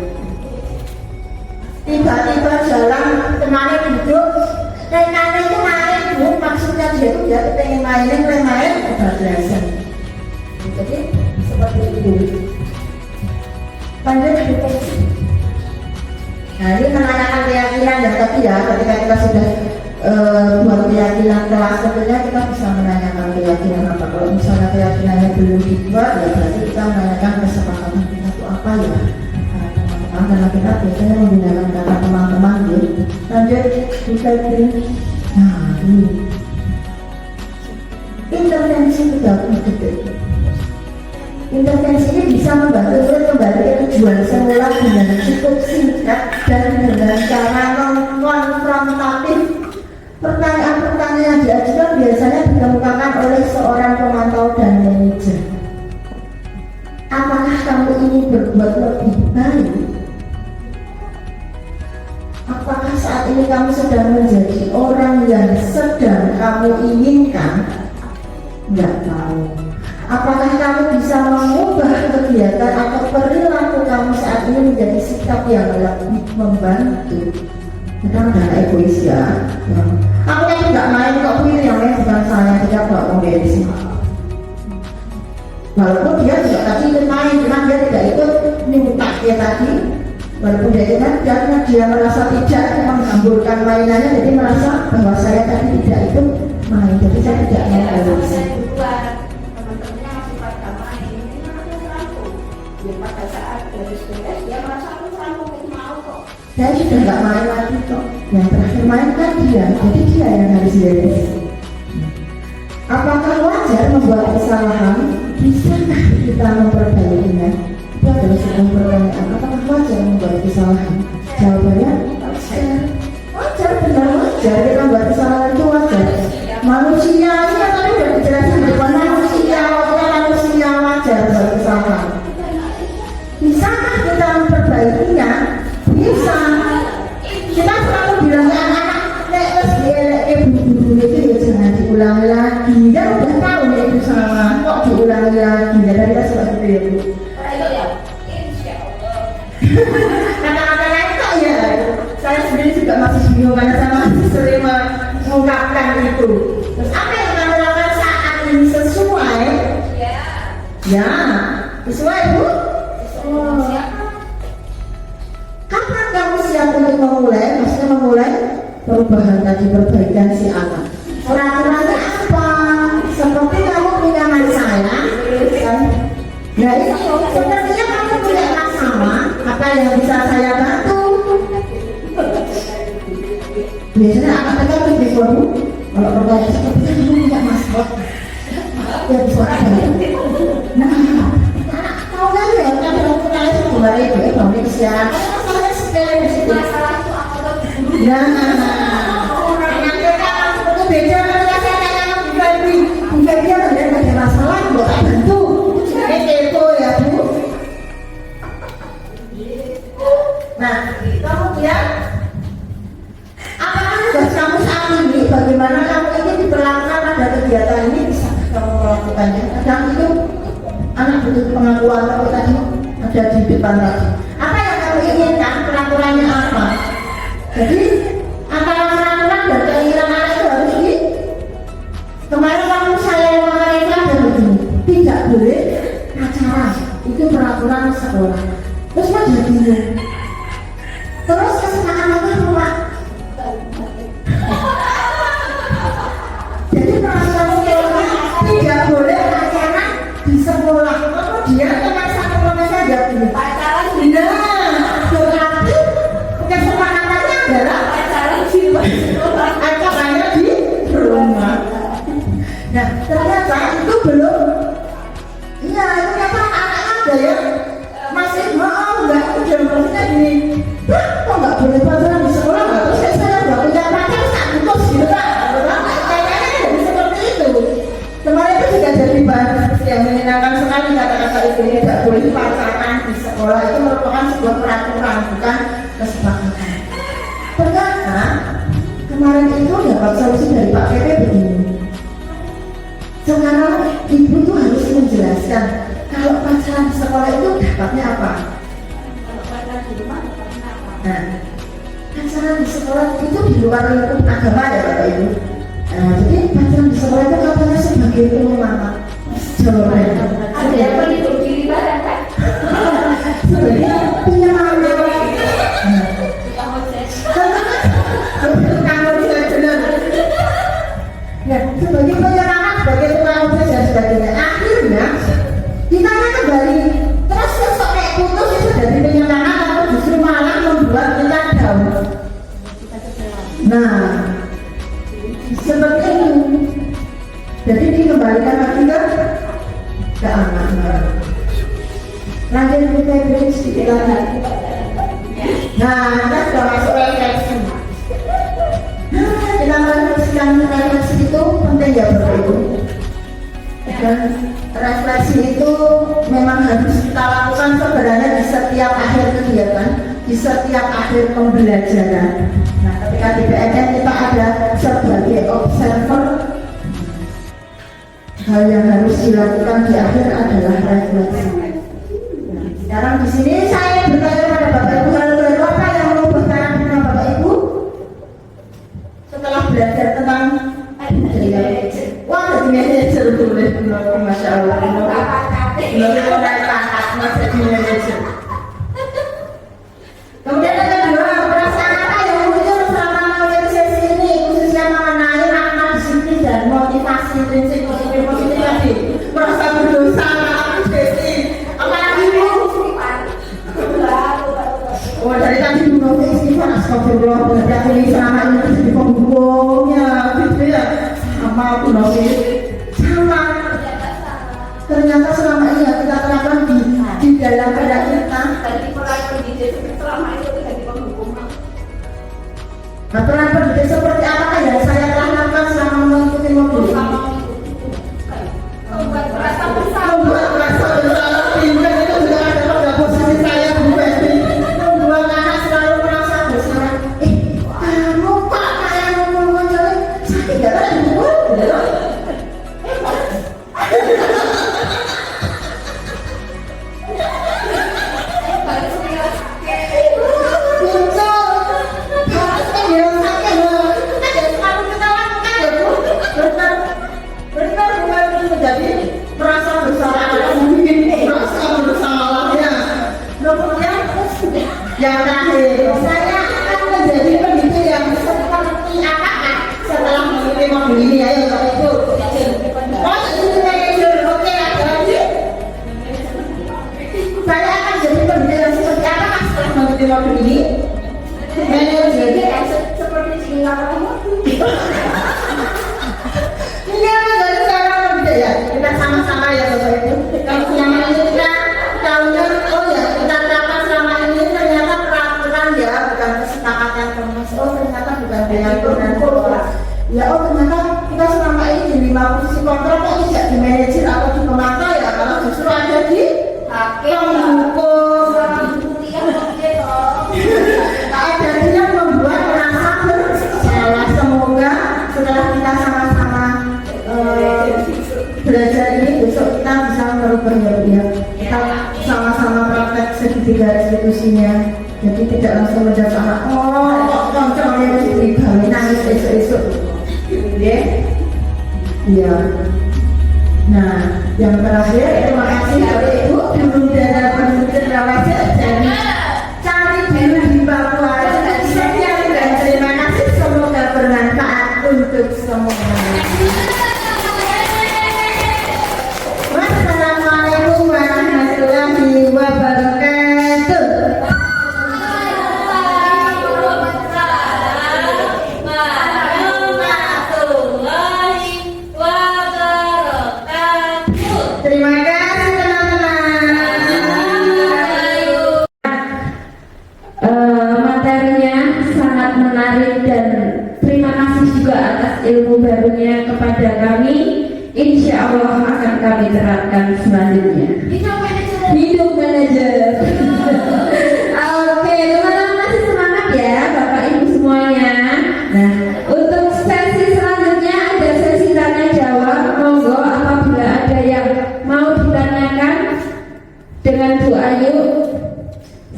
Tiba-tiba jalan kemarin duduk, rekannya itu main, maksudnya dia itu dia pengen main, kebablasan. Jadi seperti itu. Lanjut deteksi. Nah ini menanyakan keyakinan ya, tapi ya ketika kita sudah buat keyakinan kelas tentunya kita bisa menanyakan keyakinan apa. Kalau misalnya keyakinannya belum dibuat ya berarti kita menanyakan kesepakatan kita itu apa ya. Karena kita biasanya menggunakan kata teman-teman gitu. Lanjut deteksi. Nah ini intervensi 30 detik. Intervensi ini bisa membantu murid kembali ke tujuan semula dengan cukup singkat dan dengan cara non-konfrontatif. Pertanyaan-pertanyaan yang diajukan biasanya dikemukakan oleh seorang pemantau dan manajer. Apakah kamu ingin berbuat lebih baik? Apakah saat ini kamu sedang menjadi orang yang sedang kamu inginkan? Nggak tahu. Apakah kamu bisa mengubah kegiatan atau perilaku kamu saat ini menjadi sikap yang lebih membantu? Kita udah egois ya. Aku kan nggak main kok, pilih yang lain bukan saya, tidak bawa kondisi. Walaupun dia juga tadi ikut main, cuma dia tidak ikut minta dia tadi. Walaupun dia ikut, karena dia merasa tidak menghamburkan mainannya, jadi merasa bahwa saya tadi tidak ikut main, jadi saya tidak main egois. Pada saat dari sekolah dia merasa aku selalu mau kok. Saya sudah nggak main lagi kok. Yang terakhir main kan dia, jadi dia yang harus beres. Apakah wajar membuat kesalahan? Bisakah kita memperbaikinya? Itu adalah sebuah pertanyaan. Apakah wajar membuat kesalahan? Jawabannya wajar. Wajar, benar wajar. Kita membuat kesalahan itu wajar. Manusia ini kan tadi sudah dijelaskan bahwa manusia wajar membuat kesalahan. Bisakah kita memperbaikinya? Bisa. Kita selalu bilang ke anak-anak, nek terus ibu-ibu itu ya jangan diulangi lagi. Dia udah tahu ya itu salah, kok diulangi lagi? Dan kita seperti itu ya Bu. Insya Allah. Kata-kata lain kok ya. Saya sendiri juga masih bingung karena saya masih sering mengungkapkan itu. Terus apa yang kamu lakukan saat ini sesuai? Ya, sesuai Bu. Kapan kamu siap untuk memulai? Maksudnya memulai perubahan tadi, perbaikan si anak. Peraturannya apa? Seperti kamu punya masalah, kan? Nah itu sepertinya kamu punya masalah. Apa yang bisa saya bantu? Biasanya anak-anak itu disuruh kalau pertanyaan sepertinya kamu punya masalah. Ya bisa bantu. Nah. Kemarin itu ya, kami kesian. Masalahnya sepele di situ. Masalah itu apa tuh? Nah, nanti kalau itu beda ketika saya tanya Bu Febri ada masalah, buat bantu. Jadi kepo ya Bu. Nah, kemudian apakah tugas kamu saat ini? Bagaimana kamu ini diperlakukan pada kegiatan ini? Bisa kamu melakukannya? Kadang itu anak butuh pengakuan tapi tadi ada di depan lagi. Apa yang kamu inginkan? Peraturannya apa? Jadi antara peraturan dan keinginan anak itu harus di. Kemarin waktu saya mereka ada begini, tidak boleh pacaran. Itu peraturan sekolah. Terus mau jadi bingung. Terus kesepakatannya apa? Jadi peraturan sekolah tidak boleh pacaran di sekolah. Kemudian pacaran nah, berarti kesepakatannya adalah pacaran di acaranya di rumah. Nah ternyata itu belum ada ya masih mau nggak udah maksudnya gini, kok nggak boleh pacaran di sekolah nggak? Terus saya nggak punya pacar tak putus gitu kan? Kayaknya jadi seperti itu. Kemarin itu juga jadi bahan yang menyenangkan sekali kata-kata itu, tidak boleh pacaran di sekolah itu merupakan sebuah peraturan bukan kesepakatan. Ternyata kemarin itu dapat solusi dari Pak PP begini. Sekarang ibu tuh harus menjelaskan kalau pacaran di sekolah itu dapatnya apa? Kalau pacaran di rumah dapatnya apa? Nah, pacaran di sekolah itu di luar lingkup agama ya Bapak Ibu. Nah, jadi pacaran di sekolah itu katanya sebagai penyemangat. Jawabannya Ada yang menipu diri barang kan? sebagai penyemangat. Nah, sebagai penyemangat, sebagai tukang ojek dan sebagainya. Akhirnya kita kembali terus sosok kayak putus itu dari penyemangat atau justru malah membuat kita down. Nah, seperti itu. Jadi dikembalikan lagi ke anak. Lanjut kita beri sedikit lagi. Nah, kita sudah masuk refleksi. Kita merefleksikan refleksi itu penting ya Bapak Ibu. Dan refleksi itu memang harus kita lakukan sebenarnya di setiap akhir kegiatan, di setiap akhir pembelajaran. Nah, ketika di PNN kita ada sebagai observer, hal yang harus dilakukan di akhir adalah refleksi. Nah, sekarang di sini saya bertanya kepada Bapak Ibu, hal baru apa yang mau bertanya dengan Bapak Ibu setelah belajar tentang wah, jadi manajer dulu deh, Masya Allah. Belum mulai pangkat, masih jadi manajer. Kemudian ada kedua, perasaan apa yang muncul selama melihat sesi ini, khususnya mengenai makna disiplin dan motivasi prinsip positif tadi. Merasa berdosa, sesi, apalagi Bu? Oh, dari tadi Bu Novi istighfar, astagfirullah, berarti aku ini selama ini jadi penghubungnya, gitu ya. Sama Bu Novi, sama. Ternyata selama ini yang kita terapkan di dalam keadaan kita. Tadi peran pendidik selama itu jadi penghukum. Nah, peran pendidik seperti apa yang saya telah lakukan selama mengikuti modul ini? Membuat merasa bersama. Membuat rasa bersalah, pindah itu juga ada pada posisi saya Bu Febri. Membuat anak selalu merasa bersalah. Kamu kok kayak ngomong jelek, sakit gak ada ibu? Yang terakhir, saya akan menjadi pendidik yang seperti apakah setelah mengikuti modul ini? Ayo Bapak Ibu. Oh, itu manajer. Oke, ada lagi. Saya akan jadi pendidik yang seperti apakah setelah mengikuti modul ini? Manajer yang seperti Singapura. Ini menjadi cara pendidik ya. Kita sama-sama ya Bapak Ibu. Kalau selama ini kita tahunya, oh ya kita terapkan selama ini ternyata peraturan ya, bukan kesepakatan kemas. Oh ternyata bukan dengan sekolah. Ya oh ternyata kita selama ini di 5 posisi kontrol kok tidak di manajer atau di pemantau ya, kalau justru ada di penghukum. Ada yang membuat merasa bersalah. Semoga setelah kita sama-sama belajar ini besok kita bisa merubah ya. Kita sama-sama praktek segitiga restitusinya. Jadi tidak langsung menjawab anak, oh kok contohnya mesti kami nangis esok-esok. Ya. Iya. Nah, yang terakhir terima kasih Bapak Ibu Guru dan Pendidik Rawaja dari Cari Biru di Papua. Sekian dan terima kasih, semoga bermanfaat untuk semua. Wassalamualaikum warahmatullahi wabarakatuh. Terima kasih teman-teman. harapkan selanjutnya. Hidup manajer. Oke, teman-teman masih semangat ya Bapak Ibu semuanya. Nah, untuk sesi selanjutnya ada sesi tanya jawab. Monggo apabila ada yang mau ditanyakan dengan Bu Ayu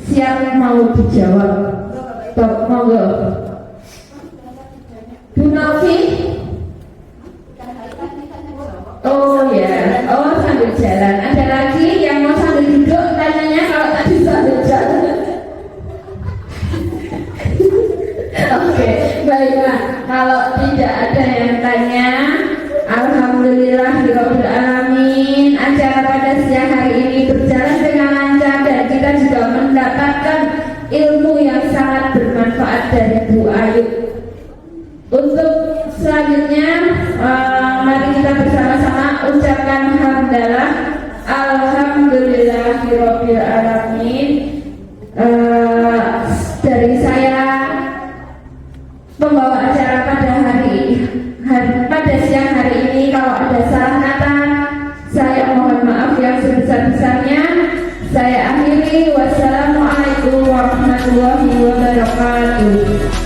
siap mau dijawab. Monggo. Bu Novi. Oh ya, oh sambil jalan. Ada lagi yang mau sambil duduk tanyanya kalau tadi sambil jalan. Oke, baiklah. Kalau tidak ada yang tanya, alhamdulillahirabbil alamin. Acara pada siang hari ini berjalan dengan lancar dan kita juga mendapatkan ilmu yang sangat bermanfaat dari Bu Ayu. Untuk selanjutnya, mari kita bersama-sama ucapkan hamdalah. Alhamdulillahirabbil alamin. Dari saya pembawa acara pada siang hari ini, kalau ada salah kata saya mohon maaf yang sebesar-besarnya. Saya akhiri, wassalamualaikum warahmatullahi wabarakatuh.